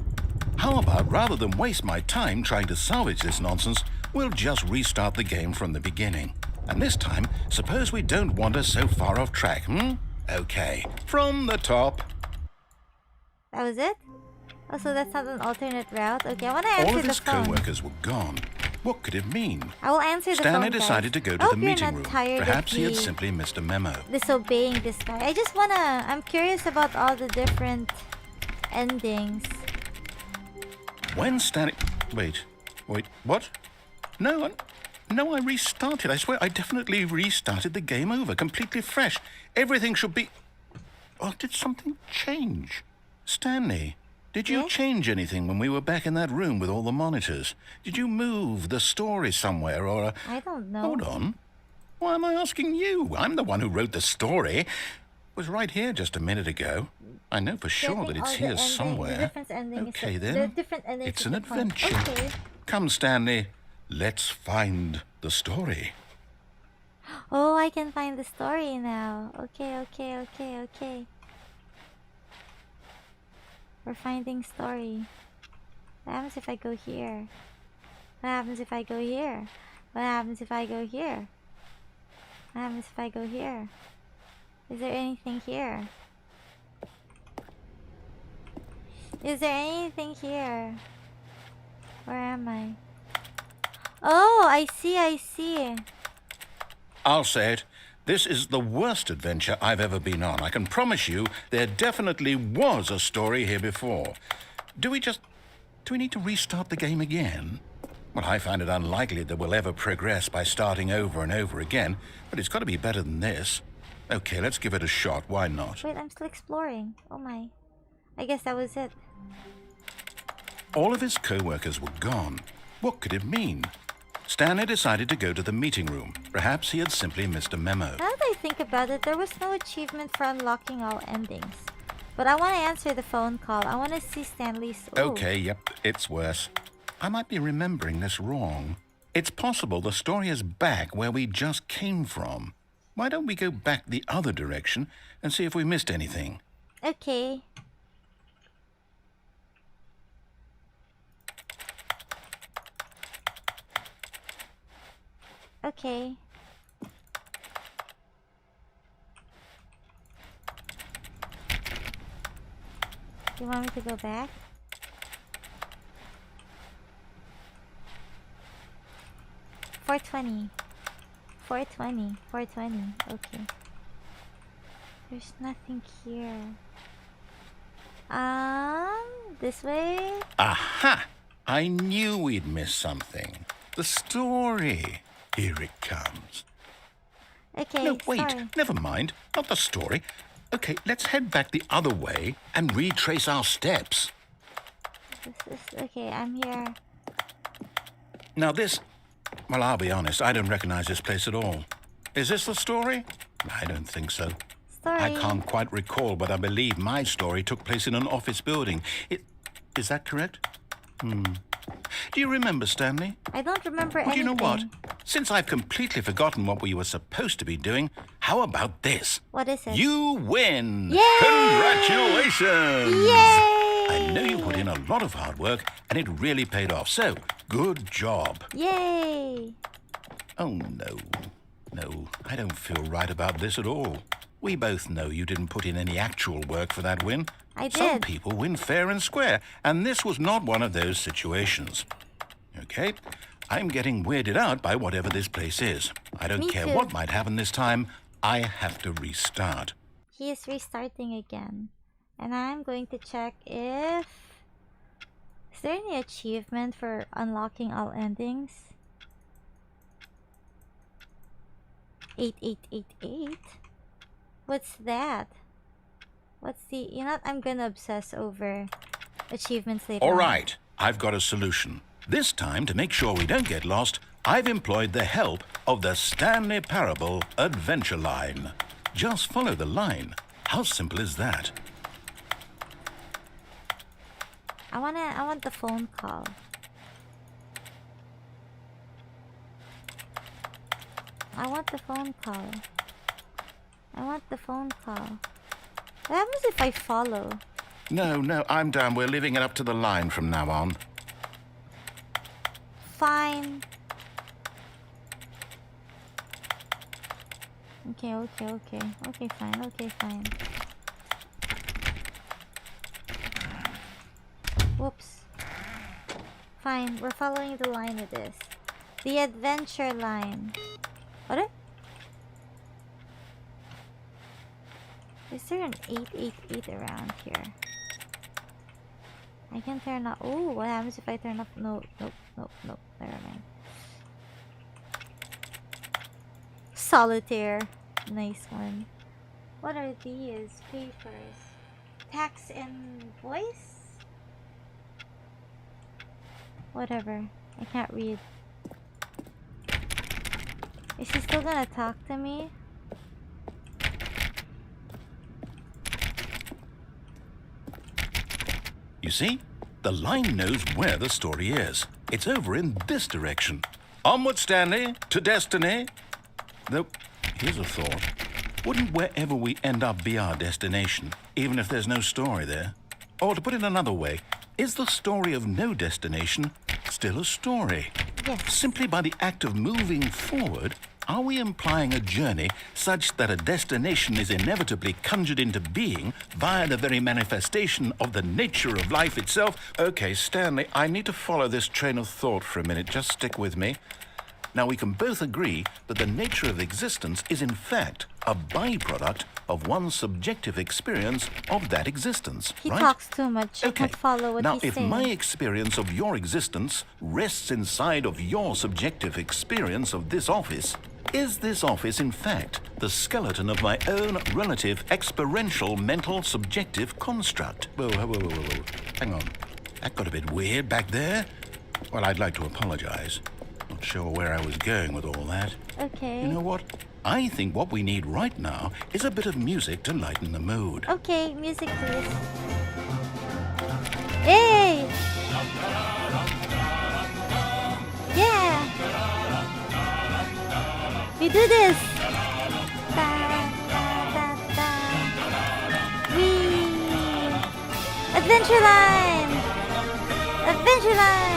How about, rather than waste my time trying to salvage this nonsense, we'll just restart the game from the beginning. And this time, suppose we don't wander so far off track, Okay, from the top. That was it? Oh, so that's not an alternate route? Okay, I want to answer the phone. All of his co-workers were gone. What could it mean? I will answer the phone, Stanley decided to go to the meeting room. Perhaps he had me simply missed a memo. disobeying this guy. I just wanna... I'm curious about all the different endings. When Stanley... Wait, what? No, I restarted. I swear, I definitely restarted the game over, completely fresh. Everything should be... Oh, did something change? Stanley, did you change anything when we were back in that room with all the monitors? Did you move the story somewhere or... I don't know. Hold on. Why am I asking you? I'm the one who wrote the story. It was right here just a minute ago. I know for sure that it's here somewhere. Okay, then. It's an adventure. Okay. Come, Stanley. Let's find the story. Oh, I can find the story now. Okay. We're finding story. What happens if I go here? What happens if I go here? What happens if I go here? What happens if I go here? Is there anything here? Is there anything here? Where am I? Oh, I see. I'll say it. This is the worst adventure I've ever been on. I can promise you there definitely was a story here before. Do we need to restart the game again? Well, I find it unlikely that we'll ever progress by starting over and over again, but it's got to be better than this. Okay, let's give it a shot. Why not? Wait, I'm still exploring. Oh my. I guess that was it. All of his co-workers were gone. What could it mean? Stanley decided to go to the meeting room. Perhaps he had simply missed a memo. Now that I think about it, there was no achievement for unlocking all endings. But I want to answer the phone call. I want to see Stanley's... Oh. Okay, yep, it's worse. I might be remembering this wrong. It's possible the story is back where we just came from. Why don't we go back the other direction and see if we missed anything? Okay. Okay. You want me to go back? $420. 420. 420. Okay. There's nothing here. This way? Aha! I knew we'd miss something. The story. Here it comes. Okay, No, wait. sorry. Never mind. Not the story. Okay, let's head back the other way and retrace our steps. Okay, I'm here. Now this... Well, I'll be honest. I don't recognize this place at all. Is this the story? I don't think so. Story. I can't quite recall, but I believe my story took place in an office building. Is that correct? Do you remember, Stanley? I don't remember Well, do anything. you know what? Since I've completely forgotten what we were supposed to be doing, how about this? What is it? You win! Yay! Congratulations! Yay! I know you put in a lot of hard work, and it really paid off. So, good job. Yay! Oh, no. No, I don't feel right about this at all. We both know you didn't put in any actual work for that win. I did. Some people win fair and square, and this was not one of those situations. Okay, I'm getting weirded out by whatever this place is. I don't Me care too. what might happen this time. I have to restart. He is restarting again. And I'm going to check if... Is there any achievement for unlocking all endings? 8888? What's that? What's the... You know what? I'm gonna obsess over achievements later All on. right, I've got a solution. This time, to make sure we don't get lost, I've employed the help of the Stanley Parable Adventure Line. Just follow the line. How simple is that? I want the phone call. I want the phone call. I want the phone call. What happens if I follow? No, I'm down. We're leaving it up to the line from now on. Fine. Okay, fine. Whoops. Fine, we're following the line it is. The adventure line. What? Is there an 888 around here? I can turn off. Oh, what happens if I turn off? Nope. Never mind. Solitaire. Nice one. What are these papers? Tax invoice? Whatever. I can't read. Is he still gonna talk to me? You see? The line knows where the story is. It's over in this direction. Onward, Stanley, to destiny. Though, here's a thought. Wouldn't wherever we end up be our destination, even if there's no story there? Or to put it another way, is the story of no destination still a story? Yes. Simply by the act of moving forward, are we implying a journey such that a destination is inevitably conjured into being via the very manifestation of the nature of life itself? Okay, Stanley, I need to follow this train of thought for a minute. Just stick with me. Now, we can both agree that the nature of existence is in fact a byproduct of one's subjective experience of that existence, He right? talks too much. I Okay. can't follow what Now, he's if saying. my experience of your existence rests inside of your subjective experience of this office, is this office, in fact, the skeleton of my own relative experiential mental subjective construct? Whoa. Hang on. That got a bit weird back there. Well, I'd like to apologize. Not sure where I was going with all that. Okay. You know what? I think what we need right now is a bit of music to lighten the mood. Okay, music please. Hey! Yeah! We do this! Wee! Adventure line! Adventure line!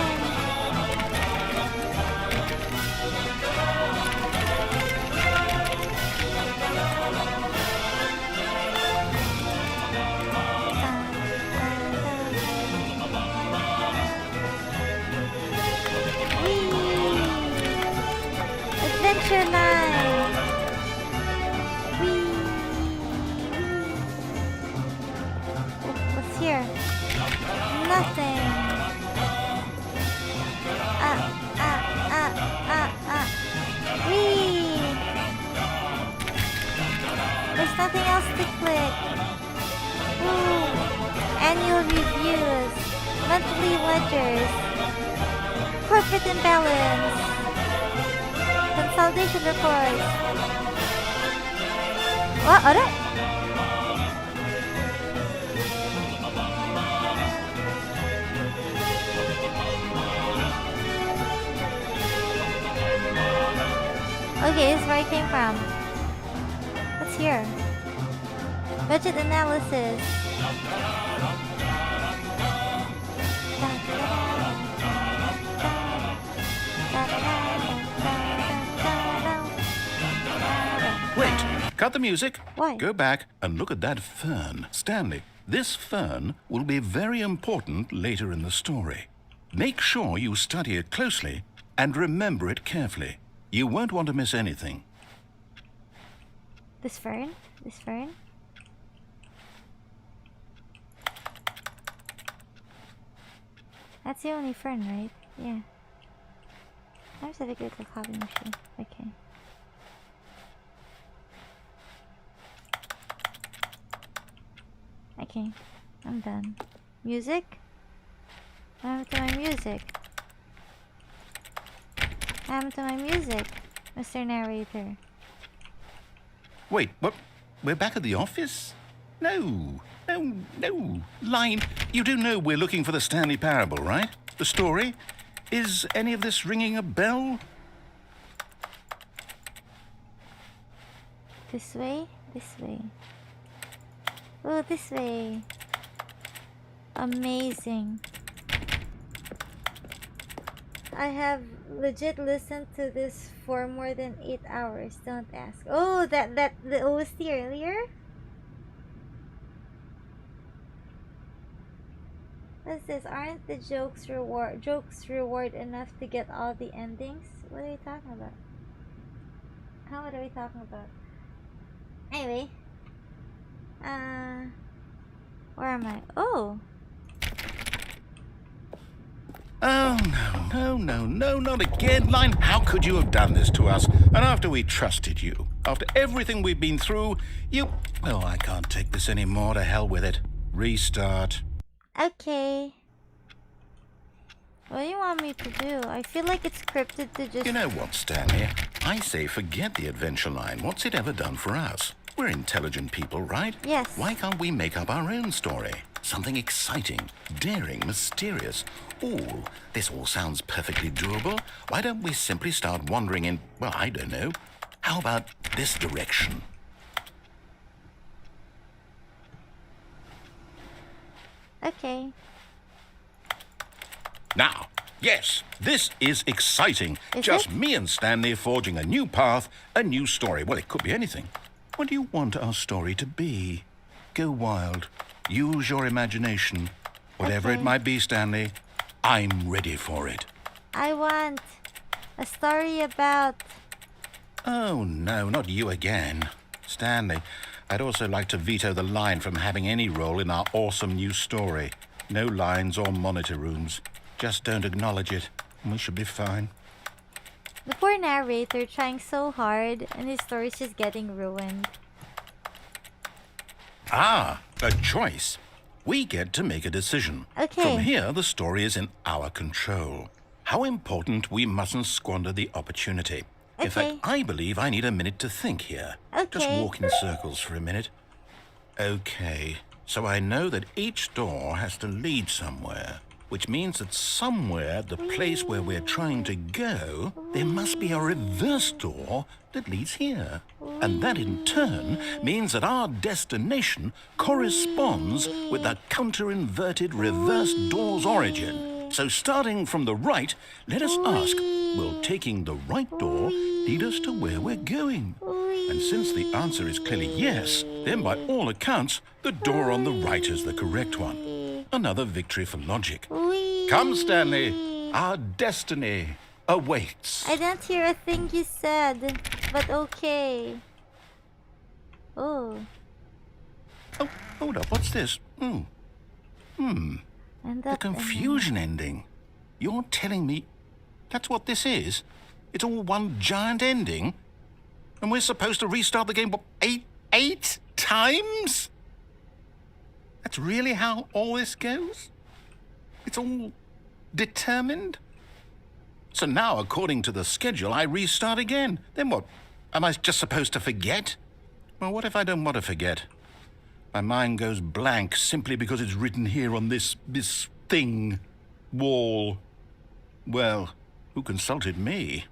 Adventure line! ledgers. Corporate imbalance. Consolidation reports. What? What? Okay, this is where I came from. What's here? Budget analysis. Wait, cut the music. Why? Go back and look at that fern. Stanley, this fern will be very important later in the story. Make sure you study it closely and remember it carefully. You won't want to miss anything. This fern? This fern? That's the only fern, right? Yeah. I just have a good copy machine. Okay. Okay, I'm done. Music? What happened to my music? What happened to my music, Mr. Narrator? Wait, what? We're back at the office? No. Line, you do know we're looking for the Stanley Parable, right? The story? Is any of this ringing a bell? This way? This way. Oh, this way. Amazing. I have legit listened to this for more than 8 hours. Don't ask. Oh, the OST earlier? What's this? Aren't the jokes reward enough to get all the endings? What are we talking about? What are we talking about? Anyway. Where am I? Oh. Oh, no, not again. Line, how could you have done this to us? And after we trusted you, after everything we've been through, you... Oh, I can't take this anymore. To hell with it. Restart. Okay. What do you want me to do? I feel like it's scripted to just... You know what, Stanley? I say forget the adventure line. What's it ever done for us? We're intelligent people, right? Yes. Why can't we make up our own story? Something exciting, daring, mysterious. Ooh, this all sounds perfectly doable. Why don't we simply start wandering in, well, I don't know. How about this direction? Okay. Now, yes, this is exciting. Is Just it? me and Stanley forging a new path, a new story. Well, it could be anything. What do you want our story to be? Go wild. Use your imagination. Whatever Okay. it might be, Stanley, I'm ready for it. I want a story about... Oh, no, not you again. Stanley, I'd also like to veto the line from having any role in our awesome new story. No lines or monitor rooms. Just don't acknowledge it, and we should be fine. The poor narrator trying so hard and his story's just getting ruined. Ah, a choice. We get to make a decision. Okay. From here, the story is in our control. How important we mustn't squander the opportunity. In fact, Okay. I believe I need a minute to think here. Just Okay. walk in circles for a minute. Okay, so I know that each door has to lead somewhere, which means that somewhere, the place where we're trying to go, there must be a reverse door that leads here. And that in turn means that our destination corresponds with the counter-inverted reverse door's origin. So starting from the right, let us ask, will taking the right door lead us to where we're going? And since the answer is clearly yes, then by all accounts, the door on the right is the correct one. Another victory for logic. Come, Stanley. Our destiny awaits. I didn't hear a thing you said, but okay. Oh. Oh, hold up. What's this? And The confusion ending. You're telling me that's what this is? It's all one giant ending? And we're supposed to restart the game, what, eight times? That's really how all this goes? It's all Determined? So now, according to the schedule, I restart again. Then what? Am I just supposed to forget? Well, what if I don't want to forget? My mind goes blank simply because it's written here on this thing, wall. Well, who consulted me?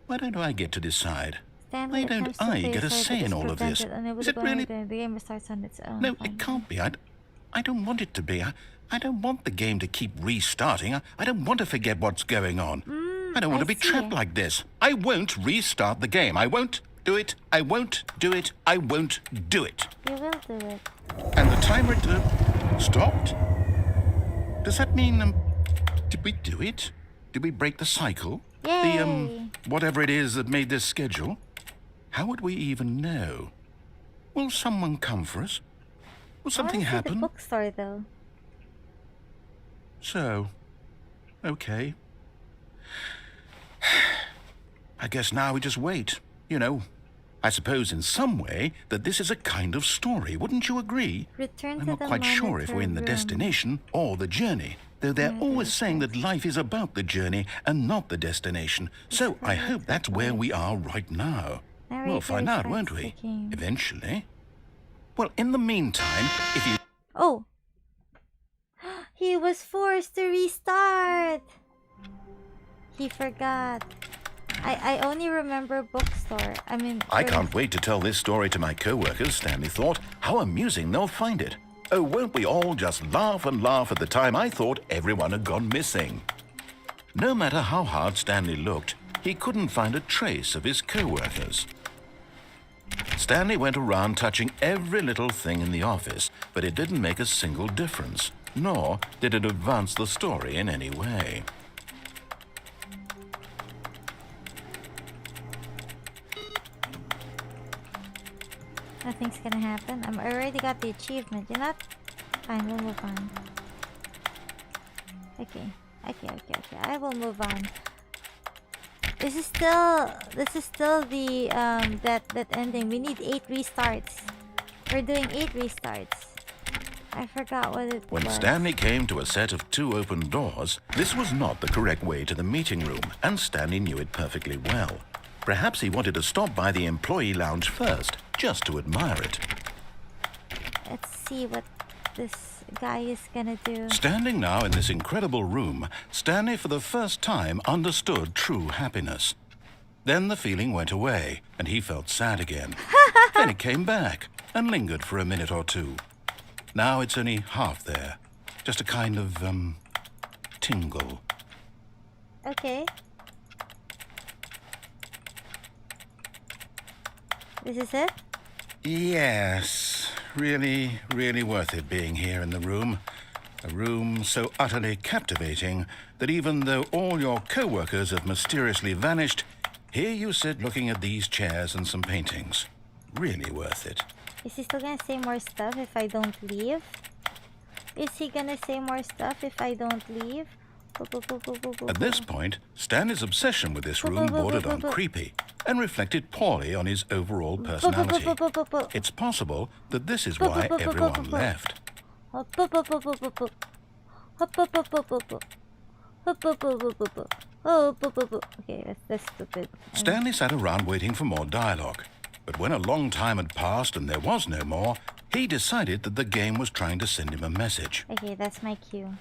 Why don't I get to decide? Stanley, Why don't I get a say in all of this? Is it really? The game restarts on its own. No, it can't be. I don't want it to be. I don't want the game to keep restarting. I don't want to forget what's going on. I don't want to be trapped like this. I won't restart the game. I won't do it. I won't do it. I won't do it. You will do it. And the timer stopped? Does that mean, did we do it? Did we break the cycle? Yay. The, whatever it is that made this schedule? How would we even know? Will someone come for us? Will something happen? The bookstore, though. So, okay. I guess now we just wait. You know, I suppose in some way that this is a kind of story. Wouldn't you agree? Return I'm to not the quite sure if we're in the room. destination or the journey, though they're always saying that life is about the journey and not the destination. So I hope that's where we are right now. We'll find out, won't we? Eventually. Well, in the meantime, if you... Oh! He was forced to restart! He forgot. I only remember bookstore. I can't wait to tell this story to my co-workers, Stanley thought. How amusing they'll find it. Oh, won't we all just laugh and laugh at the time I thought everyone had gone missing. No matter how hard Stanley looked, he couldn't find a trace of his co-workers. Stanley went around touching every little thing in the office, but it didn't make a single difference, nor did it advance the story in any way. Nothing's gonna happen. I already got the achievement. You're not... Fine, we'll move on. Okay. I will move on. This is still the that ending. We need 8 restarts. We're doing 8 restarts. I forgot what it was. When Stanley came to a set of 2 open doors, this was not the correct way to the meeting room, and Stanley knew it perfectly well. Perhaps he wanted to stop by the employee lounge first, just to admire it. Let's see what this guy is gonna do. Standing now in this incredible room, Stanley for the first time understood true happiness. Then the feeling went away, and he felt sad again. Then it came back, and lingered for a minute or two. Now it's only half there. Just a kind of, tingle. Okay. This is it? Yes. Really, really worth it being here in the room. A room so utterly captivating that even though all your co-workers have mysteriously vanished, here you sit looking at these chairs and some paintings. Really worth it. Is he still gonna say more stuff if I don't leave? Is he gonna say more stuff if I don't leave? At this point, Stanley's obsession with this room bordered on creepy and reflected poorly on his overall personality. It's possible that this is why everyone left. Okay, that's stupid. Stanley sat around waiting for more dialogue. But when a long time had passed and there was no more, he decided that the game was trying to send him a message. Okay, that's my cue.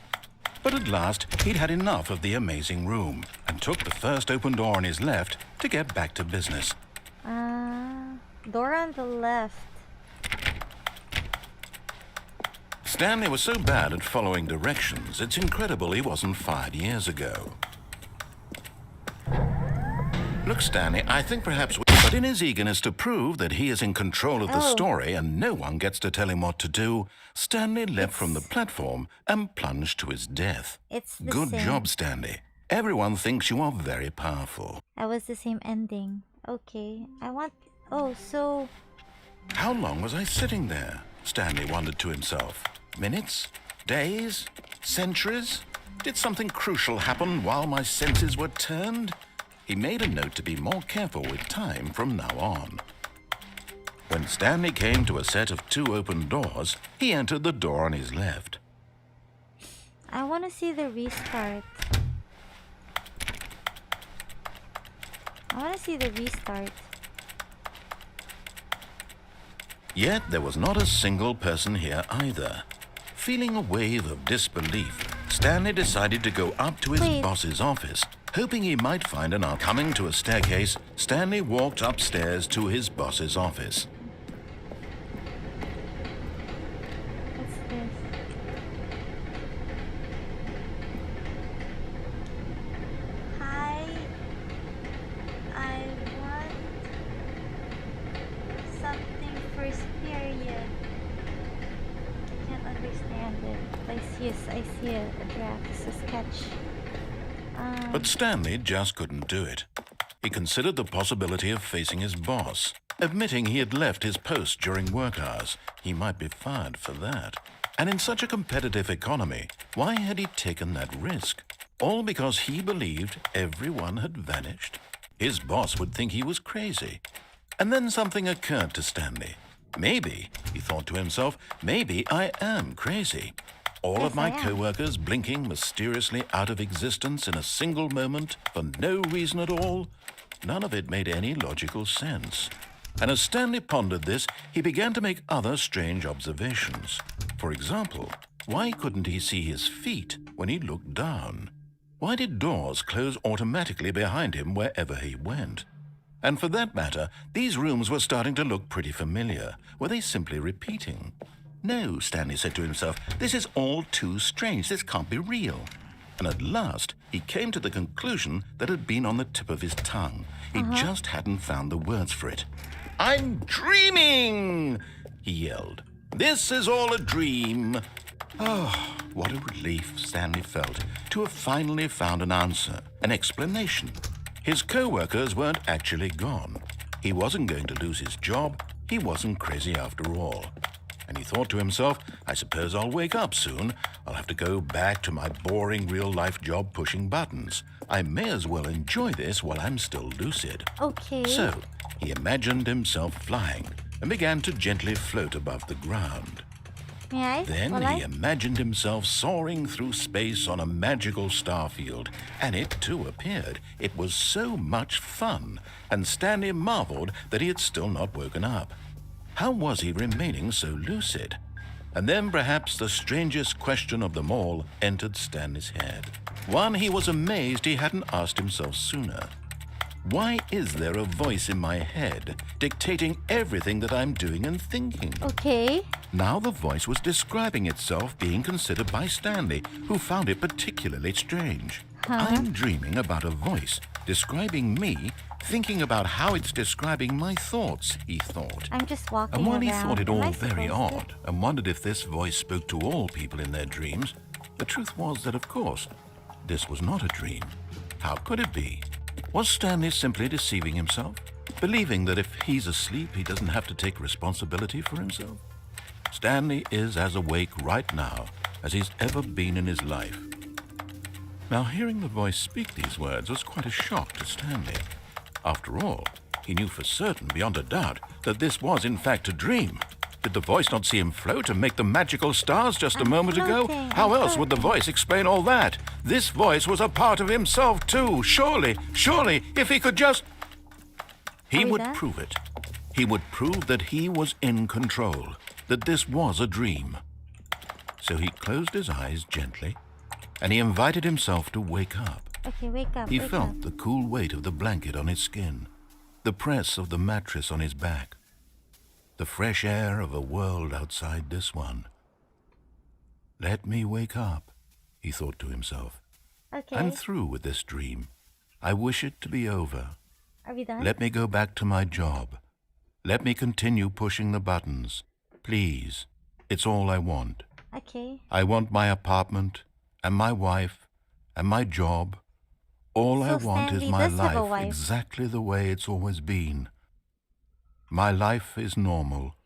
But at last, he'd had enough of the amazing room and took the first open door on his left to get back to business. Door on the left. Stanley was so bad at following directions, it's incredible he wasn't fired years ago. Look, Stanley, I think perhaps... But in his eagerness to prove that he is in control of the story and no one gets to tell him what to do, Stanley leapt from the platform and plunged to his death. It's the Good same. job, Stanley. Everyone thinks you are very powerful. That was the same ending. Okay, I want... Oh, so... How long was I sitting there? Stanley wondered to himself. Minutes? Days? Centuries? Did something crucial happen while my senses were turned? He made a note to be more careful with time from now on. When Stanley came to a set of 2 open doors, he entered the door on his left. I want to see the restart. want to see the restart. Yet there was not a single person here either. Feeling a wave of disbelief, Stanley decided to go up to his boss's office, hoping he might find an answer. Coming to a staircase, Stanley walked upstairs to his boss's office. What's this? Hi. I want something first period. I can't understand it. I see a draft. It's a sketch. But Stanley just couldn't do it. He considered the possibility of facing his boss. Admitting he had left his post during work hours, he might be fired for that. And in such a competitive economy, why had he taken that risk? All because he believed everyone had vanished? His boss would think he was crazy. And then something occurred to Stanley. Maybe, he thought to himself, maybe I am crazy. All of my co-workers blinking mysteriously out of existence in a single moment for no reason at all. None of it made any logical sense. And as Stanley pondered this, he began to make other strange observations. For example, why couldn't he see his feet when he looked down? Why did doors close automatically behind him wherever he went? And for that matter, these rooms were starting to look pretty familiar. Were they simply repeating? No, Stanley said to himself, this is all too strange. This can't be real. And at last, he came to the conclusion that had been on the tip of his tongue. He just hadn't found the words for it. I'm dreaming, he yelled. This is all a dream. Oh, what a relief Stanley felt to have finally found an answer, an explanation. His co-workers weren't actually gone. He wasn't going to lose his job. He wasn't crazy after all. And he thought to himself, I suppose I'll wake up soon. I'll have to go back to my boring real-life job pushing buttons. I may as well enjoy this while I'm still lucid. Okay. So, he imagined himself flying and began to gently float above the ground. Then he imagined himself soaring through space on a magical starfield, and it too appeared. It was so much fun, and Stanley marveled that he had still not woken up. How was he remaining so lucid? And then perhaps the strangest question of them all entered Stanley's head. One he was amazed he hadn't asked himself sooner. Why is there a voice in my head dictating everything that I'm doing and thinking? Okay. Now the voice was describing itself being considered by Stanley, who found it particularly strange. I'm dreaming about a voice describing me, thinking about how it's describing my thoughts, he thought. I'm just walking And while he around. thought it all very odd and wondered if this voice spoke to all people in their dreams, the truth was that, of course, this was not a dream. How could it be? Was Stanley simply deceiving himself, believing that if he's asleep, he doesn't have to take responsibility for himself? Stanley is as awake right now as he's ever been in his life. Now, hearing the voice speak these words was quite a shock to Stanley. After all, he knew for certain, beyond a doubt, that this was in fact a dream. Did the voice not see him float and make the magical stars just a moment ago? How else would the voice explain all that? This voice was a part of himself too. Surely, if he could just... He would prove it. He would prove that he was in control, that this was a dream. So he closed his eyes gently, and he invited himself to wake up. Okay, wake up. He felt the cool weight of the blanket on his skin, the press of the mattress on his back, the fresh air of a world outside this one. Let me wake up, he thought to himself. Okay. I'm through with this dream. I wish it to be over. Are we done? Let me go back to my job. Let me continue pushing the buttons. Please, it's all I want. Okay. I want my apartment and my wife and my job. All I want is my life exactly the way it's always been. My life is normal.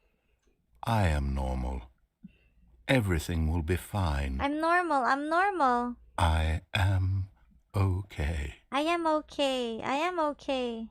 I am normal. Everything will be fine. I'm normal. I am okay. I am okay.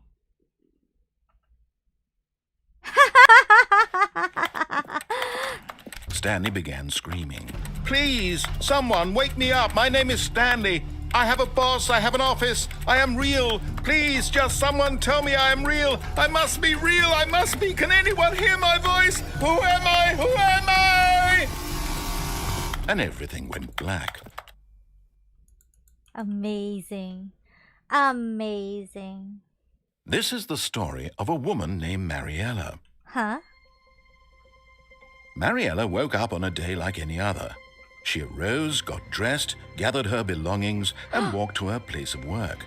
Stanley began screaming. Please, someone, wake me up. My name is Stanley. I have a boss. I have an office. I am real. Please, just someone tell me I am real. I must be real. I must be. Can anyone hear my voice? Who am I? Who am I? And everything went black. Amazing. Amazing. This is the story of a woman named Mariella. Huh? Mariella woke up on a day like any other. She arose, got dressed, gathered her belongings, and walked to her place of work.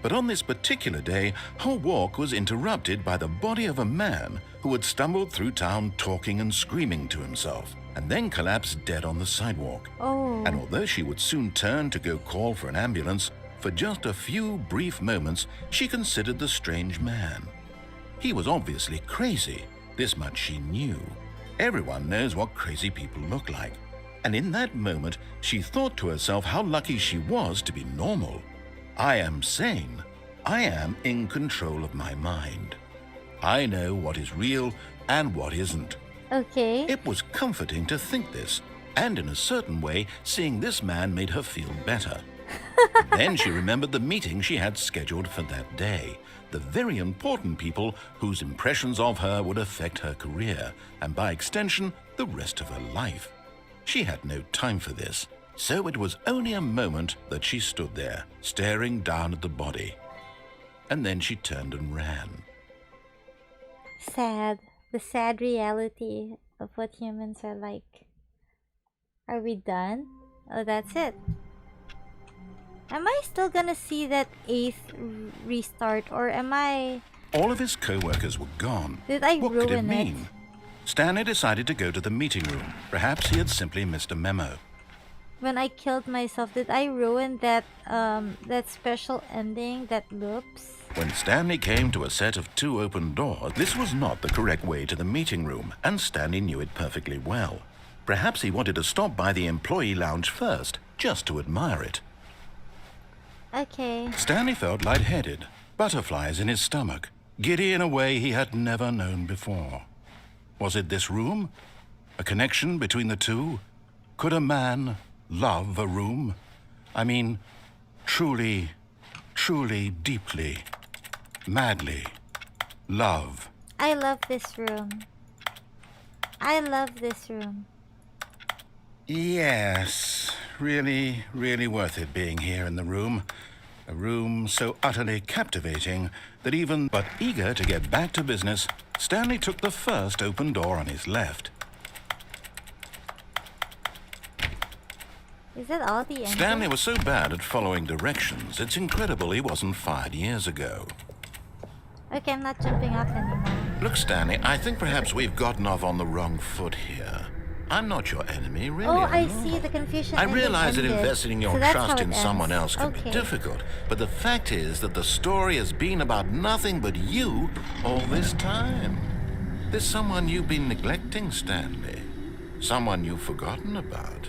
But on this particular day, her walk was interrupted by the body of a man who had stumbled through town talking and screaming to himself, and then collapsed dead on the sidewalk. Oh. And although she would soon turn to go call for an ambulance, for just a few brief moments, she considered the strange man. He was obviously crazy. This much she knew. Everyone knows what crazy people look like. And in that moment, she thought to herself how lucky she was to be normal. I am sane. I am in control of my mind. I know what is real and what isn't. Okay. It was comforting to think this, and in a certain way, seeing this man made her feel better. Then she remembered the meeting she had scheduled for that day. The very important people whose impressions of her would affect her career, and by extension, the rest of her life. She had no time for this, so it was only a moment that she stood there, staring down at the body. And then she turned and ran. Sad. The sad reality of what humans are like. Are we done? Oh, that's it. Am I still gonna see that 8th restart, or am I... All of his co-workers were gone. Did I What ruin could it it? mean? Stanley decided to go to the meeting room. Perhaps he had simply missed a memo. When I killed myself, did I ruin that that special ending that loops? When Stanley came to a set of 2 open doors, this was not the correct way to the meeting room, and Stanley knew it perfectly well. Perhaps he wanted to stop by the employee lounge first, just to admire it. Okay. Stanley felt lightheaded, butterflies in his stomach, giddy in a way he had never known before. Was it this room? A connection between the two? Could a man love a room? I mean, truly, truly, deeply, madly love. I love this room. I love this room. Yes, really, really worth it being here in the room. A room so utterly captivating that even but eager to get back to business, Stanley took the first open door on his left. Is that all the end? Stanley was so bad at following directions, it's incredible he wasn't fired years ago. Okay, I'm not jumping off anymore. Look, Stanley, I think perhaps we've gotten off on the wrong foot here. I'm not your enemy, really. Oh, I I'm not. see the confusion. I realize that ended. investing your So that's trust how it in someone ends. else can be difficult, but the fact is that the story has been about nothing but you all this time. There's someone you've been neglecting, Stanley. Someone you've forgotten about.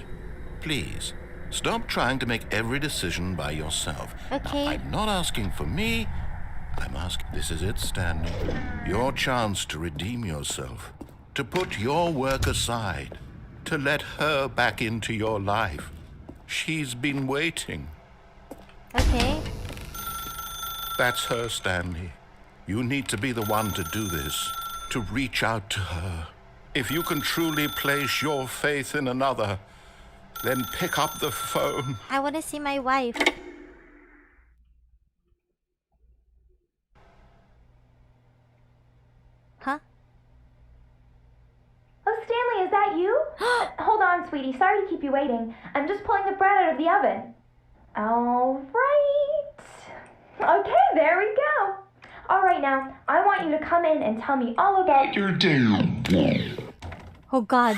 Please, stop trying to make every decision by yourself. Okay. Now, I'm not asking for me. I'm asking, this is it, Stanley. Your chance to redeem yourself. To put your work aside. To let her back into your life. She's been waiting. Okay. That's her, Stanley. You need to be the one to do this. To reach out to her. If you can truly place your faith in another, then pick up the phone. I want to see my wife. Huh? Oh, Stanley, is that you? Hold on, sweetie. Sorry to keep you waiting. I'm just pulling the bread out of the oven. All right. Okay, there we go. All right, now, I want you to come in and tell me all about your day. Oh, God.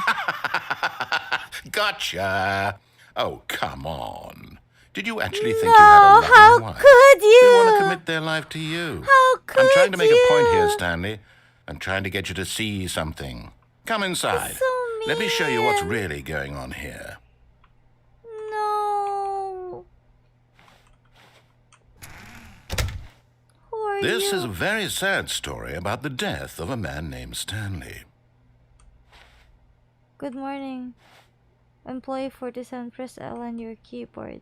Gotcha. Oh, come on. Did you actually think No, you had a loving how wife? could you? They want to commit their life to you. How could I'm trying to make a point here, you? Stanley. I'm trying to get you to see something. Come inside. So Let me show you what's mean. really going on here. No. Who are This you? is a very sad story about the death of a man named Stanley. Good morning. Employee 47, press L on your keyboard.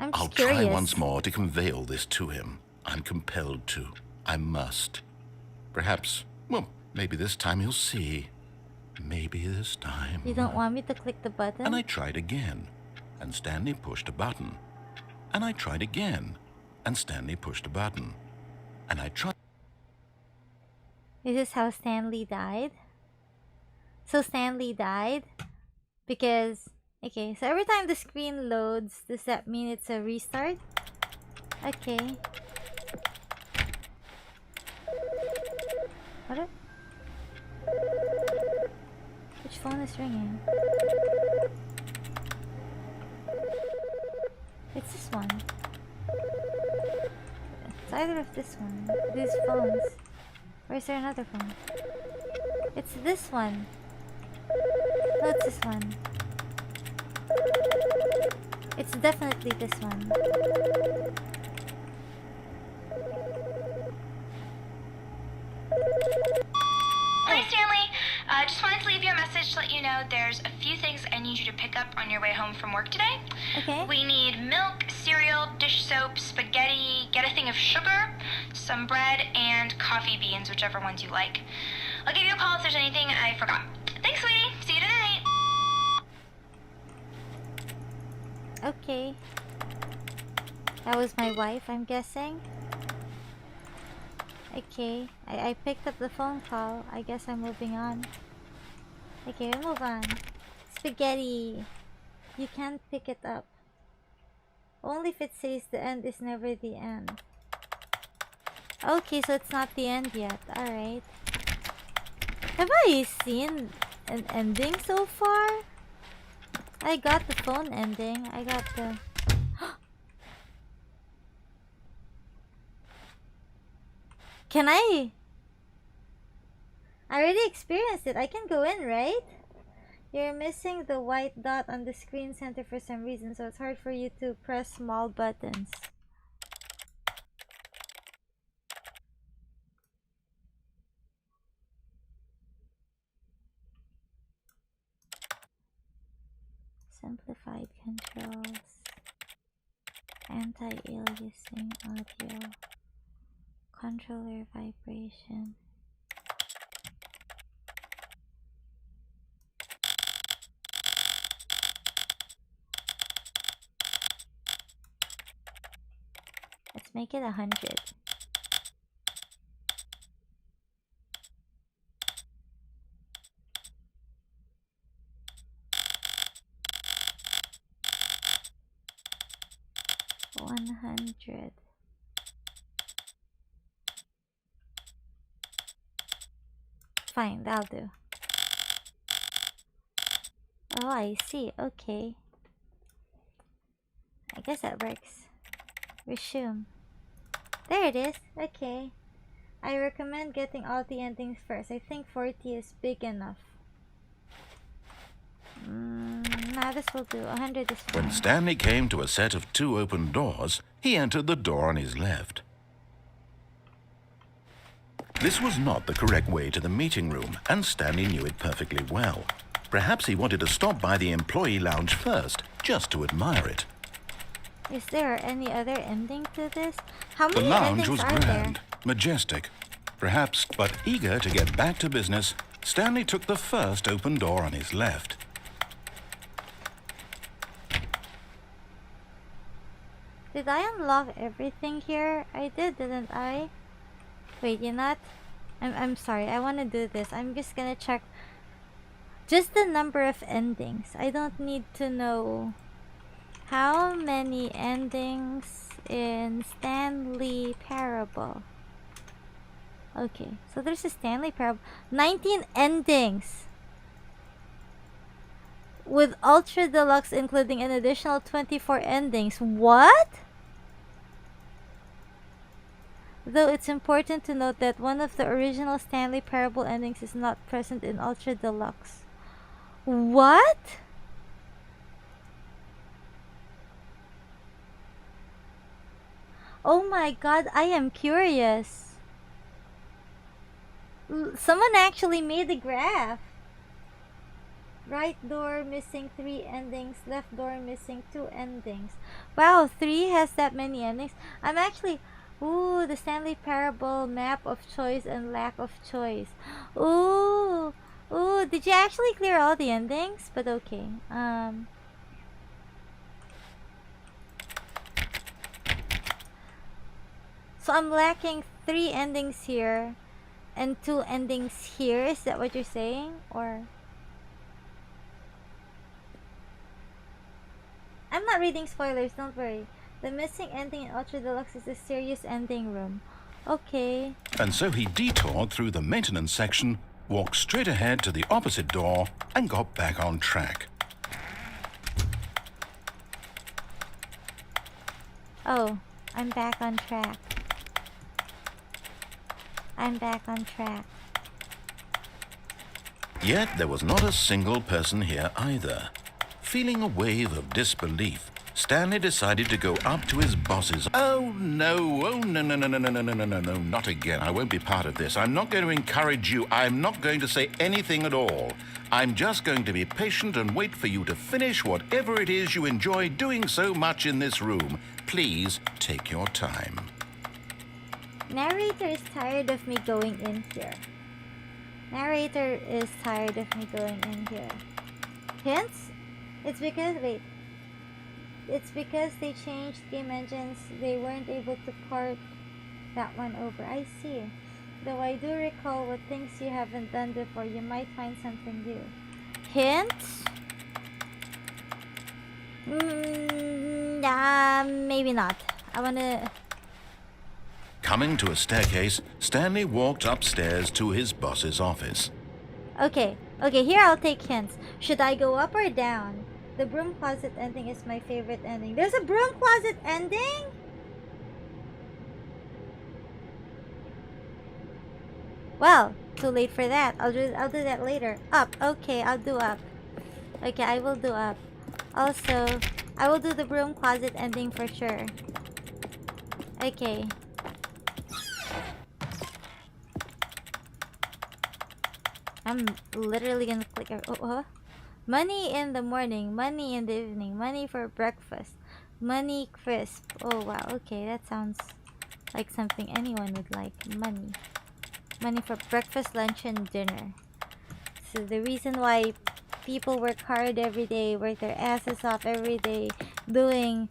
I'm I'll just curious. try once more to convey all this to him. I'm compelled to. I must. Perhaps, well, maybe this time he'll see. Maybe this time. You don't want me to click the button? And I tried again, and Stanley pushed a button. And I tried again, and Stanley pushed a button. And I tried. Is this how Stanley died? So Stanley died because... Okay, so every time the screen loads, does that mean it's a restart? Okay. What? Which phone is ringing? It's this one. It's either of this one. These phones. Or is there another phone? It's this one. No, it's this one. It's definitely this one. Hi, Stanley. Just wanted to leave you a message to let you know there's a few things I need you to pick up on your way home from work today. Okay. We need milk, cereal, dish soap, spaghetti, get a thing of sugar, some bread, and coffee beans, whichever ones you like. I'll give you a call if there's anything I forgot. Thanks, sweetie. See you tonight. Okay. That was my wife, I'm guessing. Okay. I picked up the phone call. I guess I'm moving on. Okay, we move on. Spaghetti. You can't pick it up. Only if it says the end is never the end. Okay, so it's not the end yet. Alright. Have I seen an ending so far? I got the phone ending. I got the... Can I already experienced it. I can go in, right? You're missing the white dot on the screen center for some reason, so it's hard for you to press small buttons. Simplified controls. Anti-aliasing audio. Controller vibration. Let's make it 100. $100. Fine, that'll do. Oh, I see. Okay. I guess that works. Resume. There it is. Okay. I recommend getting all the endings first. I think 40 is big enough. Nah, this will do. 100 is fine. When Stanley came to a set of 2 open doors, he entered the door on his left. This was not the correct way to the meeting room, and Stanley knew it perfectly well. Perhaps he wanted to stop by the employee lounge first, just to admire it. Is there any other ending to this? How The many lounge endings was are grand, there? majestic. Perhaps, but eager to get back to business, Stanley took the first open door on his left. Did I unlock everything here? I did, didn't I? Wait, you're not? I'm sorry, I want to do this. I'm just gonna check just the number of endings. I don't need to know how many endings in Stanley Parable. Okay, so there's a Stanley Parable. 19 endings! With Ultra Deluxe including an additional 24 endings. What? Though it's important to note that one of the original Stanley Parable endings is not present in Ultra Deluxe. What? Oh my god, I am curious. Someone actually made a graph. Right door missing 3 endings. Left door missing 2 endings. Wow, 3 has that many endings. I'm actually... Ooh, the Stanley Parable map of choice and lack of choice. Ooh. Ooh, did you actually clear all the endings? But okay. So I'm lacking 3 endings here and 2 endings here. Is that what you're saying? Or... I'm not reading spoilers, don't worry. The missing ending in Ultra Deluxe is a serious ending room. Okay. And so he detoured through the maintenance section, walked straight ahead to the opposite door, and got back on track. Oh, I'm back on track. I'm back on track. Yet there was not a single person here either. Feeling a wave of disbelief, Stanley decided to go up to his bosses. Oh no, not again. I won't be part of this. I'm not going to encourage you. I'm not going to say anything at all. I'm just going to be patient and wait for you to finish whatever it is you enjoy doing so much in this room. Please take your time. Narrator is tired of me going in here. Narrator is tired of me going in here. Hints? It's because, wait. It's because they changed game engines. They weren't able to port that one over. I see. Though I do recall what things you haven't done before. You might find something new. Hints? Maybe not. I wanna... Coming to a staircase, Stanley walked upstairs to his boss's office. Okay, here I'll take hints. Should I go up or down? The broom closet ending is my favorite ending. There's a broom closet ending? Well, too late for that. I'll do that later. Up. Okay, I'll do up. Okay, I will do up. Also, I will do the broom closet ending for sure. Okay. I'm literally gonna click. Money in the morning, money in the evening, money for breakfast, money crisp. Oh wow, okay, that sounds like something anyone would like. Money. Money for breakfast, lunch, and dinner. So the reason why people work hard every day, work their asses off every day, doing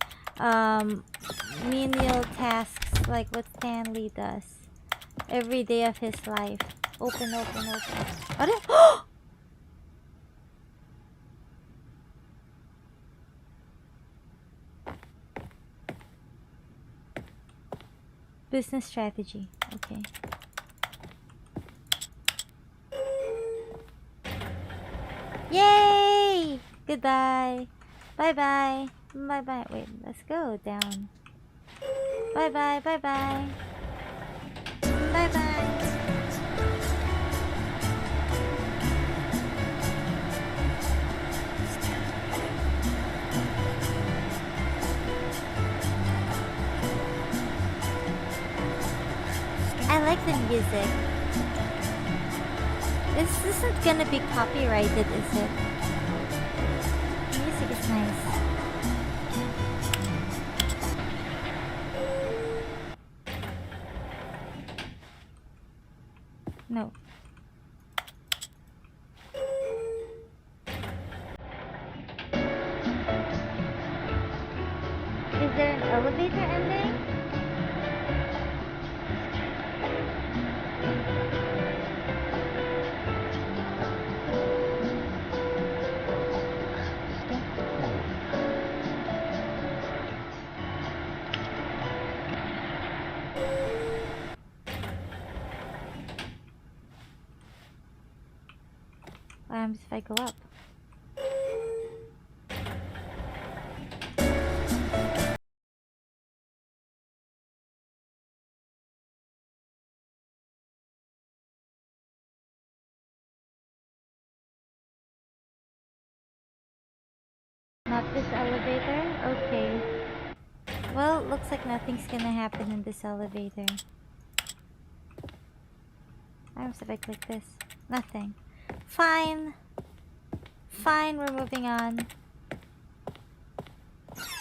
menial tasks like what Stanley does every day of his life. Open. Oh! Business strategy. Okay. Yay! Goodbye. Bye-bye. Bye-bye. Wait, let's go down. Bye-bye. Bye-bye. Bye-bye. I like the music. This isn't gonna be copyrighted, is it? The music is nice. No. Is there an elevator ending? What happens if I go up? Not this elevator? Okay. Well, looks like nothing's gonna happen in this elevator. What happens if I click this? Nothing. Fine. Fine, we're moving on.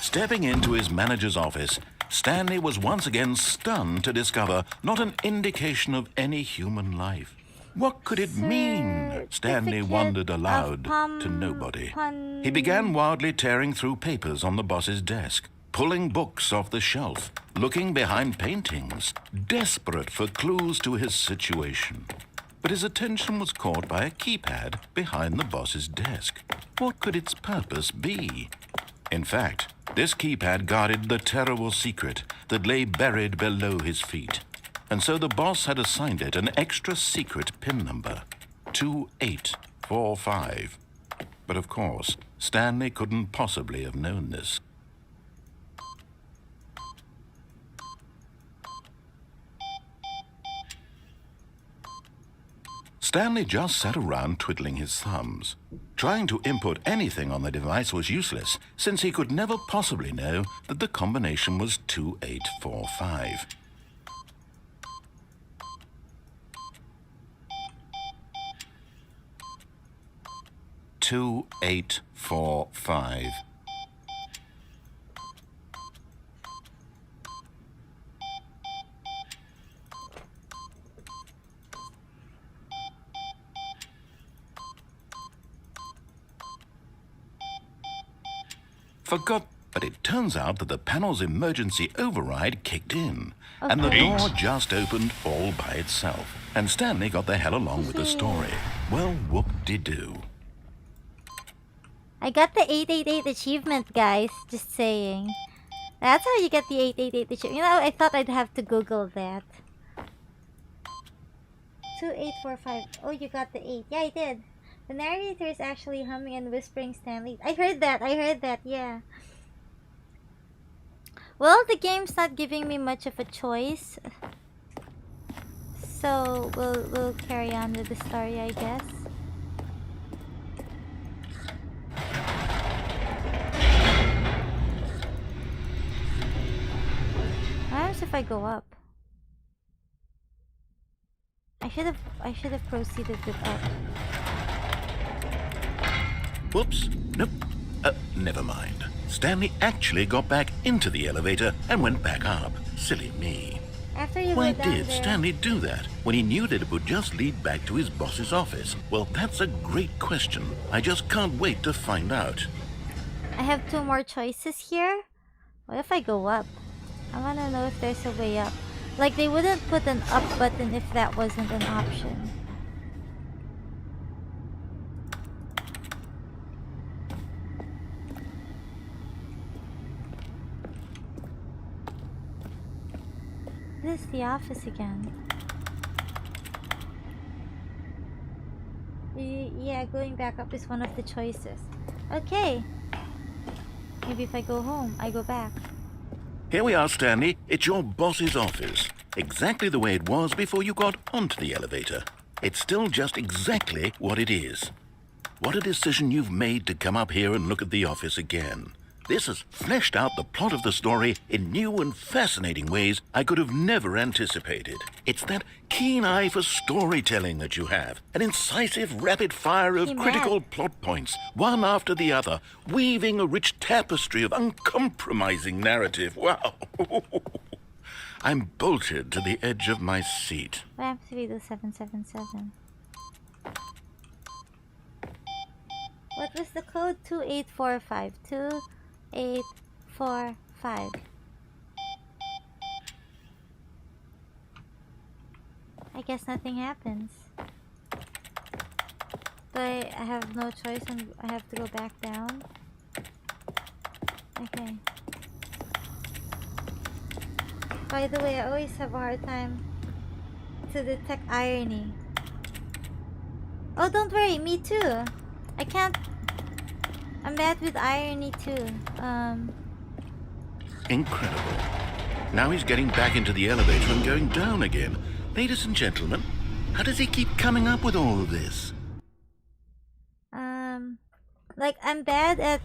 Stepping into his manager's office, Stanley was once again stunned to discover not an indication of any human life. What could it mean? Stanley wondered aloud to nobody. He began wildly tearing through papers on the boss's desk, pulling books off the shelf, looking behind paintings, desperate for clues to his situation. But his attention was caught by a keypad behind the boss's desk. What could its purpose be? In fact, this keypad guarded the terrible secret that lay buried below his feet. And so the boss had assigned it an extra secret PIN number, 2845. But of course, Stanley couldn't possibly have known this. Stanley just sat around twiddling his thumbs. Trying to input anything on the device was useless, since he could never possibly know that the combination was 2845. 2845. Forgot, but it turns out that the panel's emergency override kicked in, and the door just opened all by itself. And Stanley got the hell along with the story. Well, whoop-de-doo. I got the 888 achievement, guys. Just saying. That's how you get the 888 achievement. You know, I thought I'd have to Google that. 2845. Oh, you got the 8. Yeah, I did. The narrator is actually humming and whispering Stanley. I heard that, yeah. Well, the game's not giving me much of a choice. So, we'll carry on with the story, I guess. What happens if I go up? I should have proceeded with up. Whoops. Nope. Never mind. Stanley actually got back into the elevator and went back up. Silly me. After you Why go down did there, Stanley do that when he knew that it would just lead back to his boss's office? Well, that's a great question. I just can't wait to find out. I have 2 more choices here. What if I go up? I want to know if there's a way up. Like, they wouldn't put an up button if that wasn't an option. This is the office again. Yeah, going back up is one of the choices. Okay. Maybe if I go home, I go back. Here we are, Stanley. It's your boss's office. Exactly the way it was before you got onto the elevator. It's still just exactly what it is. What a decision you've made to come up here and look at the office again. This has fleshed out the plot of the story in new and fascinating ways I could have never anticipated. It's that keen eye for storytelling that you have. An incisive rapid fire of critical plot points, one after the other, weaving a rich tapestry of uncompromising narrative. Wow. I'm bolted to the edge of my seat. What happens if we do 777? What was the code? 2845. 2845. I guess nothing happens. But I have no choice and I have to go back down. Okay. By the way, I always have a hard time to detect irony. Oh, don't worry, me too. I can't. I'm bad with irony too. Incredible. Now he's getting back into the elevator and going down again. Ladies and gentlemen, how does he keep coming up with all of this? Like, I'm bad at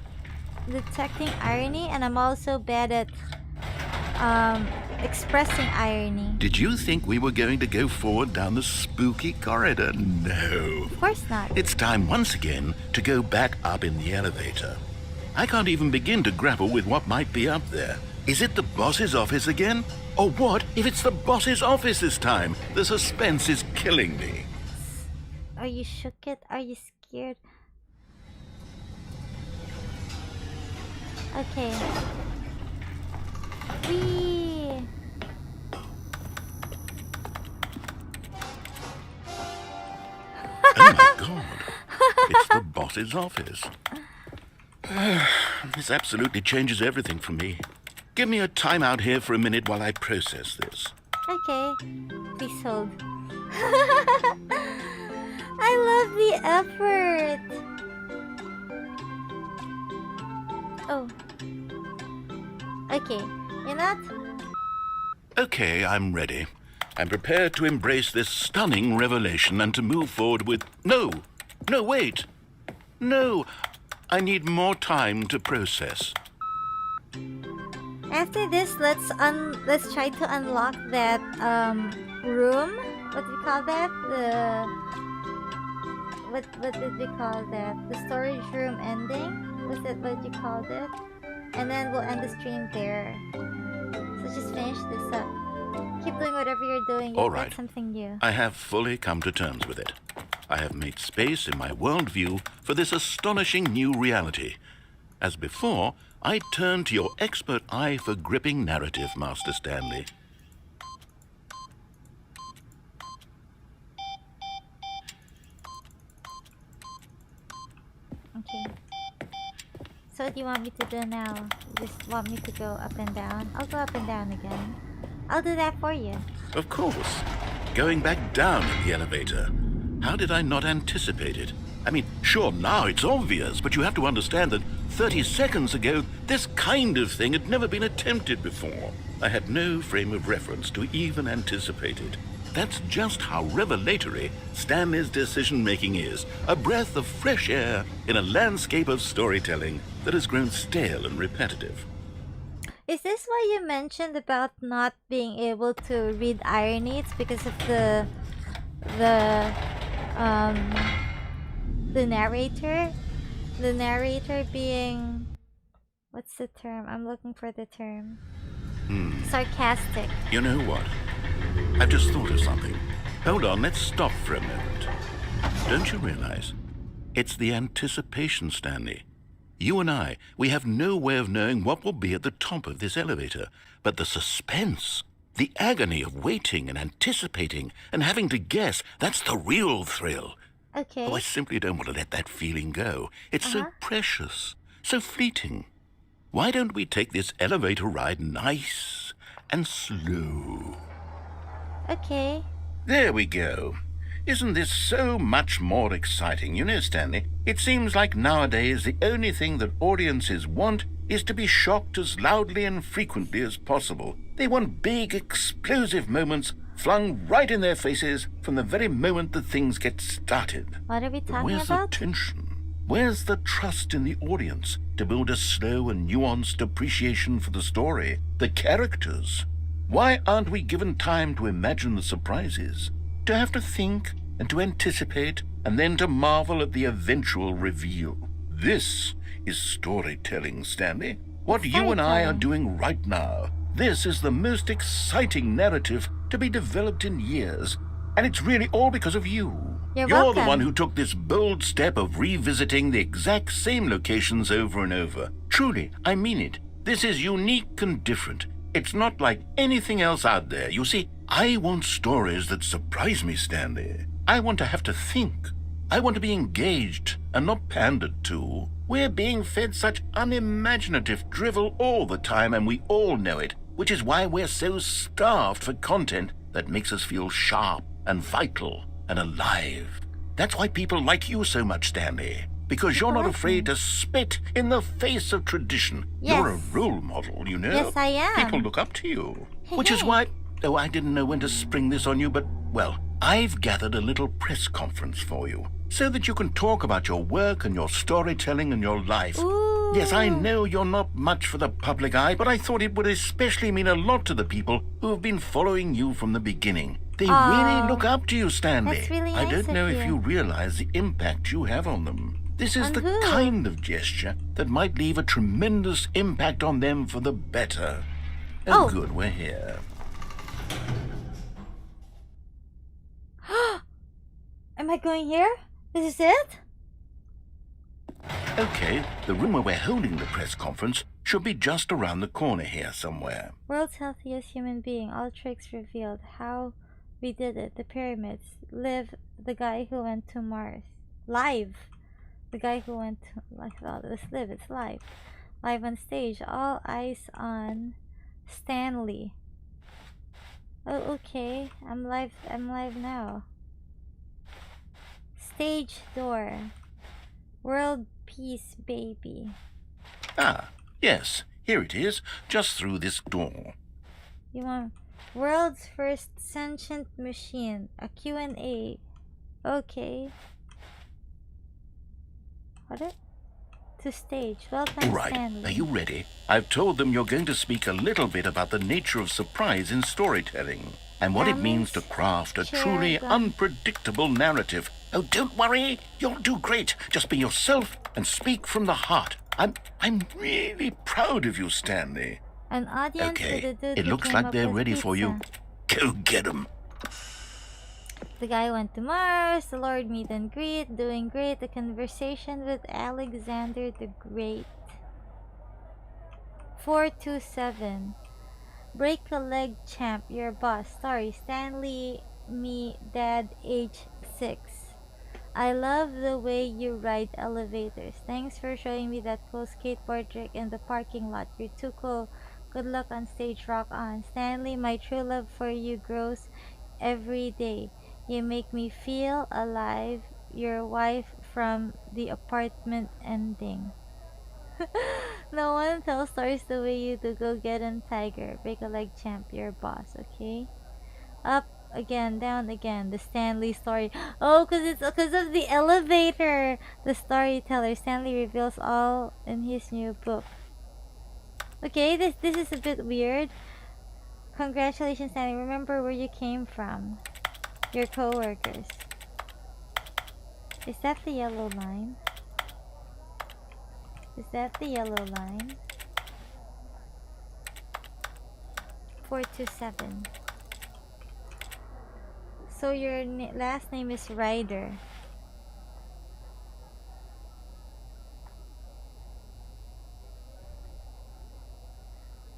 detecting irony, and I'm also bad at expressing irony. Did you think we were going to go forward down the spooky corridor? No. Of course not. It's time once again to go back up in the elevator. I can't even begin to grapple with what might be up there. Is it the boss's office again? Or what if it's the boss's office this time? The suspense is killing me. Are you shook it? Are you scared? Okay. Whee! Oh my god. It's the boss's office. This absolutely changes everything for me. Give me a time out here for a minute while I process this. Okay. Please hold. I love the effort. Oh. Okay. You're not? Okay, I'm ready. I'm prepared to embrace this stunning revelation and to move forward with... No! No, wait! No! I need more time to process. After this, let's try to unlock that room. What do we call that? What did we call that? The storage room ending? Was that what you called it? And then we'll end the stream there. So just finish this up. Keep doing whatever you're doing. All You've right. got something new. I have fully come to terms with it. I have made space in my worldview for this astonishing new reality. As before, I turn to your expert eye for gripping narrative, Master Stanley. Okay. So what do you want me to do now? You just want me to go up and down? I'll go up and down again. I'll do that for you. Of course. Going back down in the elevator. How did I not anticipate it? I mean, sure, now it's obvious, but you have to understand that 30 seconds ago, this kind of thing had never been attempted before. I had no frame of reference to even anticipate it. That's just how revelatory Stanley's decision-making is. A breath of fresh air in a landscape of storytelling that has grown stale and repetitive. Is this why you mentioned about not being able to read irony? It's because of the narrator? The narrator being... What's the term? I'm looking for the term. Sarcastic. You know what? I've just thought of something. Hold on, let's stop for a moment. Don't you realize? It's the anticipation, Stanley. You and I, we have no way of knowing what will be at the top of this elevator. But the suspense, the agony of waiting and anticipating and having to guess, that's the real thrill. Okay. Oh, I simply don't want to let that feeling go. It's so precious, so fleeting. Why don't we take this elevator ride nice and slow? Okay. There we go. Isn't this so much more exciting? You know, Stanley, it seems like nowadays the only thing that audiences want is to be shocked as loudly and frequently as possible. They want big, explosive moments flung right in their faces from the very moment that things get started. What are we talking Where's about? the tension? Where's the trust in the audience to build a slow and nuanced appreciation for the story, the characters? Why aren't we given time to imagine the surprises, to have to think and to anticipate and then to marvel at the eventual reveal? This is storytelling, Stanley. What you and I are doing right now. This is the most exciting narrative to be developed in years, and it's really all because of you. You're the welcome. one who took this bold step of revisiting the exact same locations over and over. Truly, I mean it. This is unique and different. It's not like anything else out there. You see, I want stories that surprise me, Stanley. I want to have to think. I want to be engaged and not pandered to. We're being fed such unimaginative drivel all the time, and we all know it, which is why we're so starved for content that makes us feel sharp and vital and alive. That's why people like you so much, Stanley. Because you're not afraid to spit in the face of tradition. Yes. You're a role model, you know. Yes, I am. People look up to you. Which is why... Oh, I didn't know when to spring this on you, but, well, I've gathered a little press conference for you so that you can talk about your work and your storytelling and your life. Ooh. Yes, I know you're not much for the public eye, but I thought it would especially mean a lot to the people who have been following you from the beginning. They really look up to you, Stanley. That's really I nice don't know of if you. you realize the impact you have on them. This is On the who? kind of gesture that might leave a tremendous impact on them for the better. Oh, good, we're here. Am I going here? This is it? Okay, the room where we're holding the press conference should be just around the corner here somewhere. World's healthiest human being. All tricks revealed. How we did it. The pyramids. Live. The guy who went to Mars. Live. The guy who went to... Let's live. It's live. Live on stage. All eyes on Stanley. Oh, okay. I'm live now. Stage door. World peace, baby. Ah, yes, here it is, just through this door. You want world's first sentient machine, a Q&A. Okay. What? To stage. Welcome, All right, Stanley. are you ready? I've told them you're going to speak a little bit about the nature of surprise in storytelling and what it means to craft a truly unpredictable narrative. Oh, don't worry. You'll do great. Just be yourself and speak from the heart. I'm really proud of you, Stanley. An audience with a Okay, dude it who looks came like up they're with ready for you. pizza. Go get 'em. The guy went to Mars. The Lord meet and greet. Doing great. The conversation with Alexander the Great. 427. Break a leg, champ. Your boss. Sorry, Stanley. Me, Dad, age 6. I love the way you ride elevators. Thanks for showing me that cool skateboard trick in the parking lot. You're too cool. Good luck on stage. Rock on. Stanley, my true love for you grows every day. You make me feel alive. Your wife from the apartment ending. No one tells stories the way you do. Go get him, Tiger. Break a leg, champ. Your boss, okay? Up again, down again. The Stanley story. Oh, it's because of the elevator. The storyteller. Stanley reveals all in his new book. Okay, this is a bit weird. Congratulations, Stanley. Remember where you came from. Your co-workers. Is that the yellow line? Is that the yellow line? 427. So your last name is Ryder.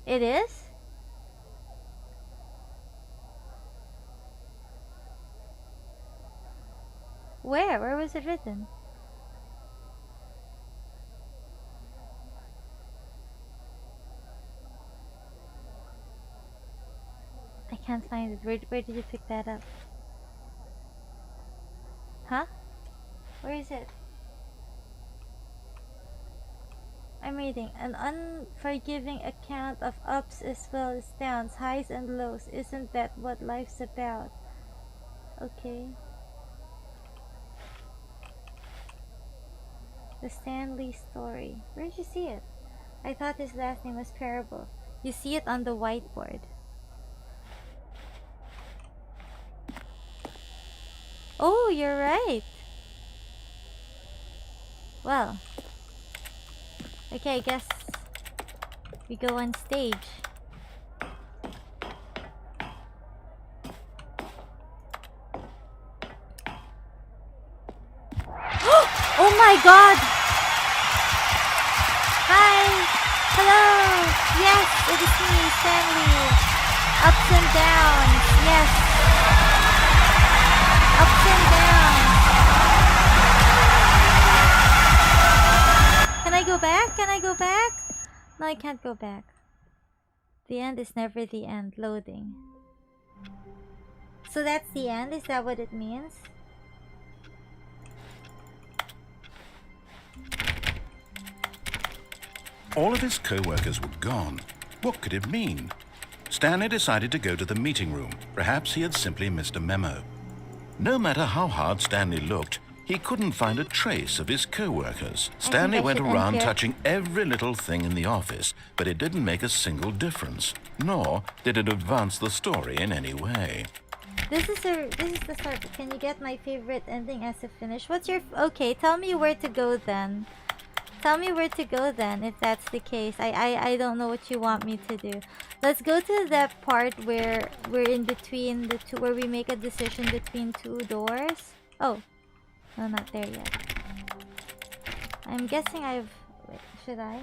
It is? Where? Where was it written? I can't find it. Where did you pick that up? Huh? Where is it? I'm reading. An unforgiving account of ups as well as downs, highs and lows. Isn't that what life's about? Okay. The Stanley story. Where did you see it? I thought his last name was Parable. You see it on the whiteboard. Oh, you're right. Well. Okay, I guess we go on stage. Oh my god! Hi! Hello! Yes, it is me, Stanley. Ups and downs, yes. Ups and downs. Can I go back? Can I go back? No, I can't go back. The end is never the end. Loading. So that's the end? Is that what it means? All of his co-workers were gone. What could it mean? Stanley decided to go to the meeting room. Perhaps he had simply missed a memo. No matter how hard Stanley looked, he couldn't find a trace of his co-workers. Stanley went around touching every little thing in the office, but it didn't make a single difference, nor did it advance the story in any way. This is the start. Can you get my favorite ending as a finish? What's your... Okay, tell me where to go then. Tell me where to go then, if that's the case. I don't know what you want me to do. Let's go to that part where we're in between the two, where we make a decision between two doors. Oh. No, not there yet. I'm guessing I've... Wait, should I?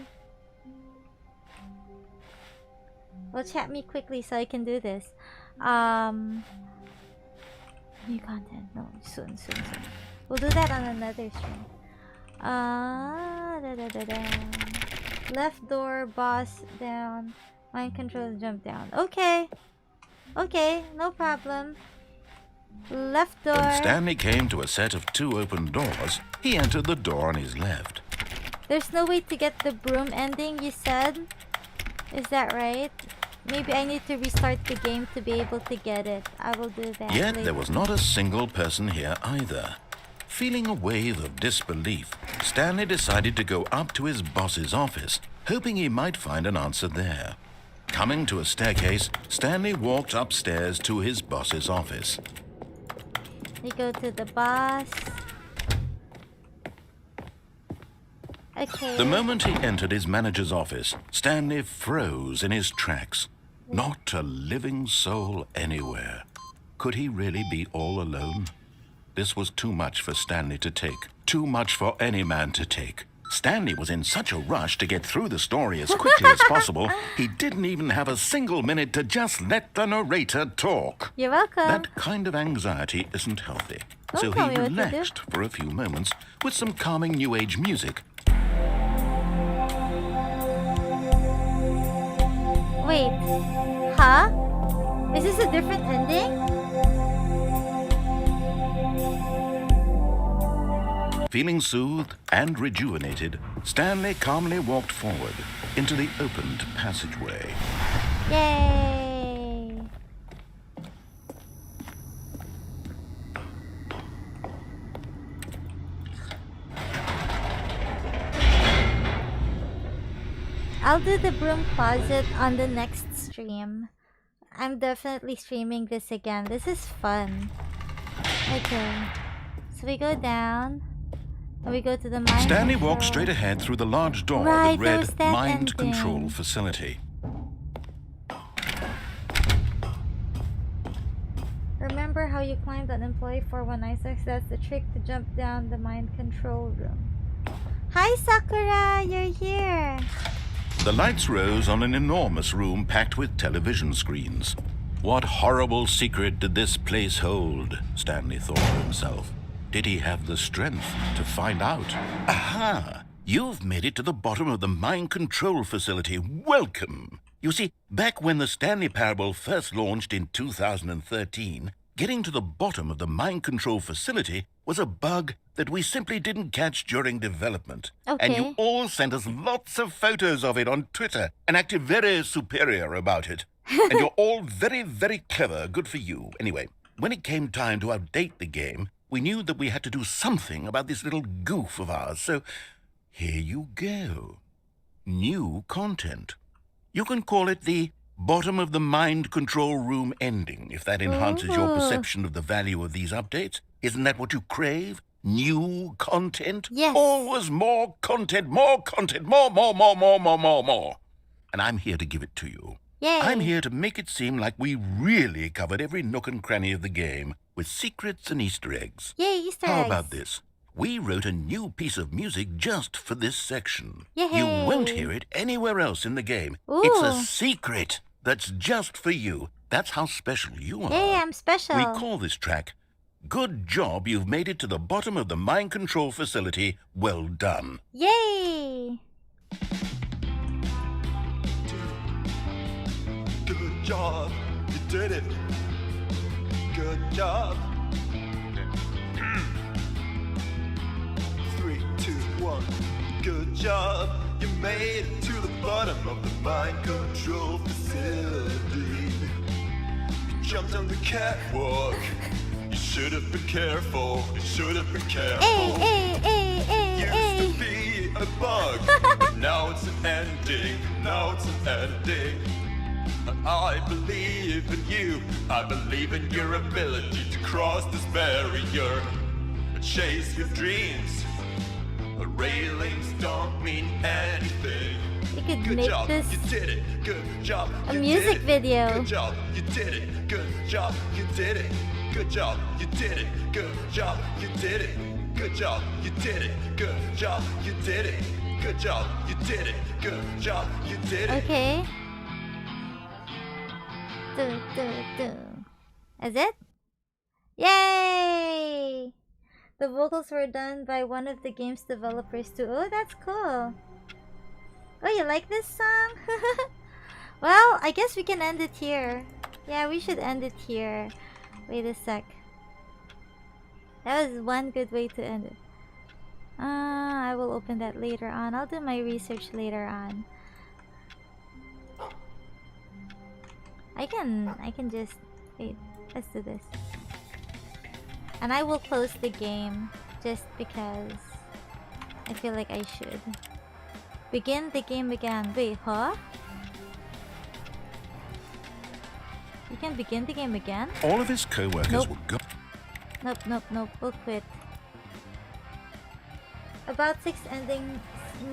Well, chat me quickly so I can do this. New content. No, soon. We'll do that on another stream. Left door, boss down. Mind control, jump down. Okay, no problem. Left door. When Stanley came to a set of 2 open doors, he entered the door on his left. There's no way to get the broom ending, you said? Is that right? Maybe I need to restart the game to be able to get it. I will do that Yet later. there was not a single person here either. Feeling a wave of disbelief, Stanley decided to go up to his boss's office, hoping he might find an answer there. Coming to a staircase, Stanley walked upstairs to his boss's office. We go to the boss. Okay. The moment he entered his manager's office, Stanley froze in his tracks. Not a living soul anywhere. Could he really be all alone? This was too much for Stanley to take. Too much for any man to take. Stanley was in such a rush to get through the story as quickly as possible, he didn't even have a single minute to just let the narrator talk. You're welcome. That kind of anxiety isn't healthy. So he relaxed for a few moments with some calming new age music. Wait. Huh? Is this a different ending? Feeling soothed and rejuvenated, Stanley calmly walked forward into the opened passageway. Yay! I'll do the broom closet on the next stream. I'm definitely streaming this again. This is fun. Okay. So we go down. And we go to the mind Stanley control. walked straight ahead through the large door Right, that read there's that Mind ending. Control Facility. Remember how you climbed on employee 419? That's the trick to jump down the mind control room. Hi Sakura, you're here. The lights rose on an enormous room packed with television screens. What horrible secret did this place hold? Stanley thought to himself. Did he have the strength to find out? Aha! You've made it to the bottom of the mind control facility. Welcome! You see, back when the Stanley Parable first launched in 2013, getting to the bottom of the mind control facility was a bug that we simply didn't catch during development. Okay. And you all sent us lots of photos of it on Twitter and acted very superior about it. And you're all very, very clever. Good for you. Anyway, when it came time to update the game, we knew that we had to do something about this little goof of ours, so here you go. New content. You can call it the bottom of the mind control room ending, if that enhances your perception of the value of these updates. Isn't that what you crave? New content? Yes. Always more content, more, more. And I'm here to give it to you. Yay. I'm here to make it seem like we really covered every nook and cranny of the game with secrets and Easter eggs. Yay, Easter eggs. How about this? We wrote a new piece of music just for this section. Yay. You won't hear it anywhere else in the game. Ooh. It's a secret that's just for you. That's how special you are. Yay, I'm special. We call this track, Good Job You've Made It to the Bottom of the Mind Control Facility. Well done. Yay! Good job, you did it. Good job. 3, 2, 1. Good job, you made it to the bottom of the mind control facility. You jumped on the catwalk. You should have been careful. You should have been careful. Used to be a bug, but now it's an ending. Now it's an ending. I believe in you. I believe in your ability to cross this barrier. Chase your dreams. Railings don't mean anything. You could Good make job, this you did it. Good job, a you music did it. video. Good job, you did it. Good job, you did it. Good job, you did it. Good job, you did it. Good job, you did it. Good job, you did it. Good job, you did it. Good job, you did it. Okay. Is it? Yay! The vocals were done by one of the game's developers too. Oh, that's cool. Oh, you like this song? Well, I guess we can end it here. Yeah, we should end it here. Wait a sec. That was one good way to end it. I will open that later on. I'll do my research later on. I can just wait. Let's do this. And I will close the game just because I feel like I should. Begin the game again. Wait, huh? You can begin the game again? All of his co-workers were gone. Nope. We'll quit. About 6 endings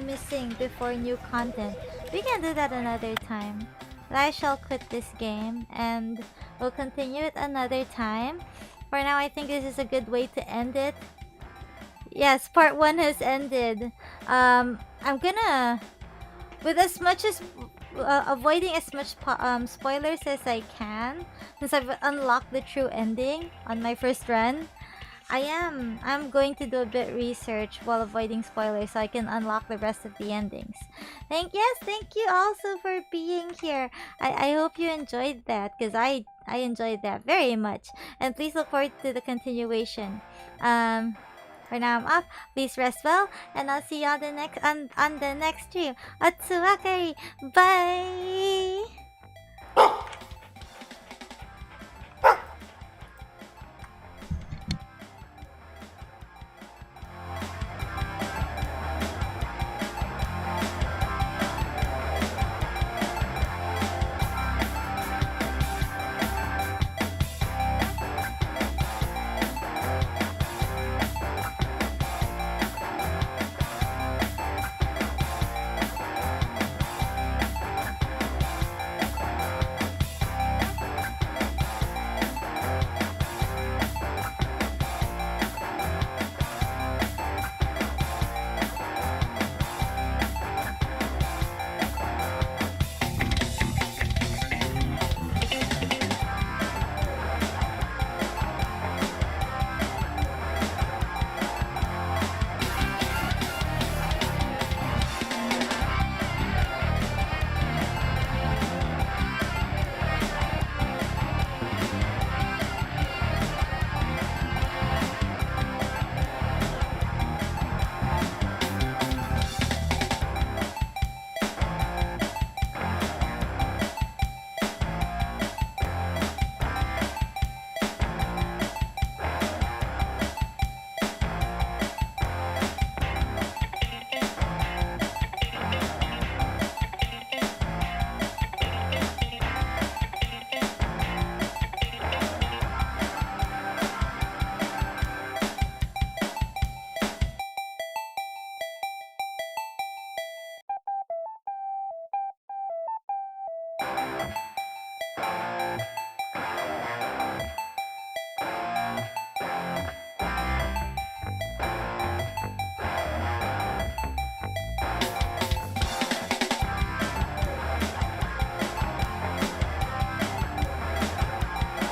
missing before new content. We can do that another time. But I shall quit this game and we'll continue it another time. For now, I think this is a good way to end it. Yes, part 1 has ended. I'm gonna, with as much as avoiding as much spoilers as I can, since I've unlocked the true ending on my first run. I'm going to do a bit research while avoiding spoilers so I can unlock the rest of the endings. Thank you also for being here. I hope you enjoyed that, because I enjoyed that very much. And please look forward to the continuation. For now I'm off. Please rest well, and I'll see you on the next stream. Unrelated. Bye.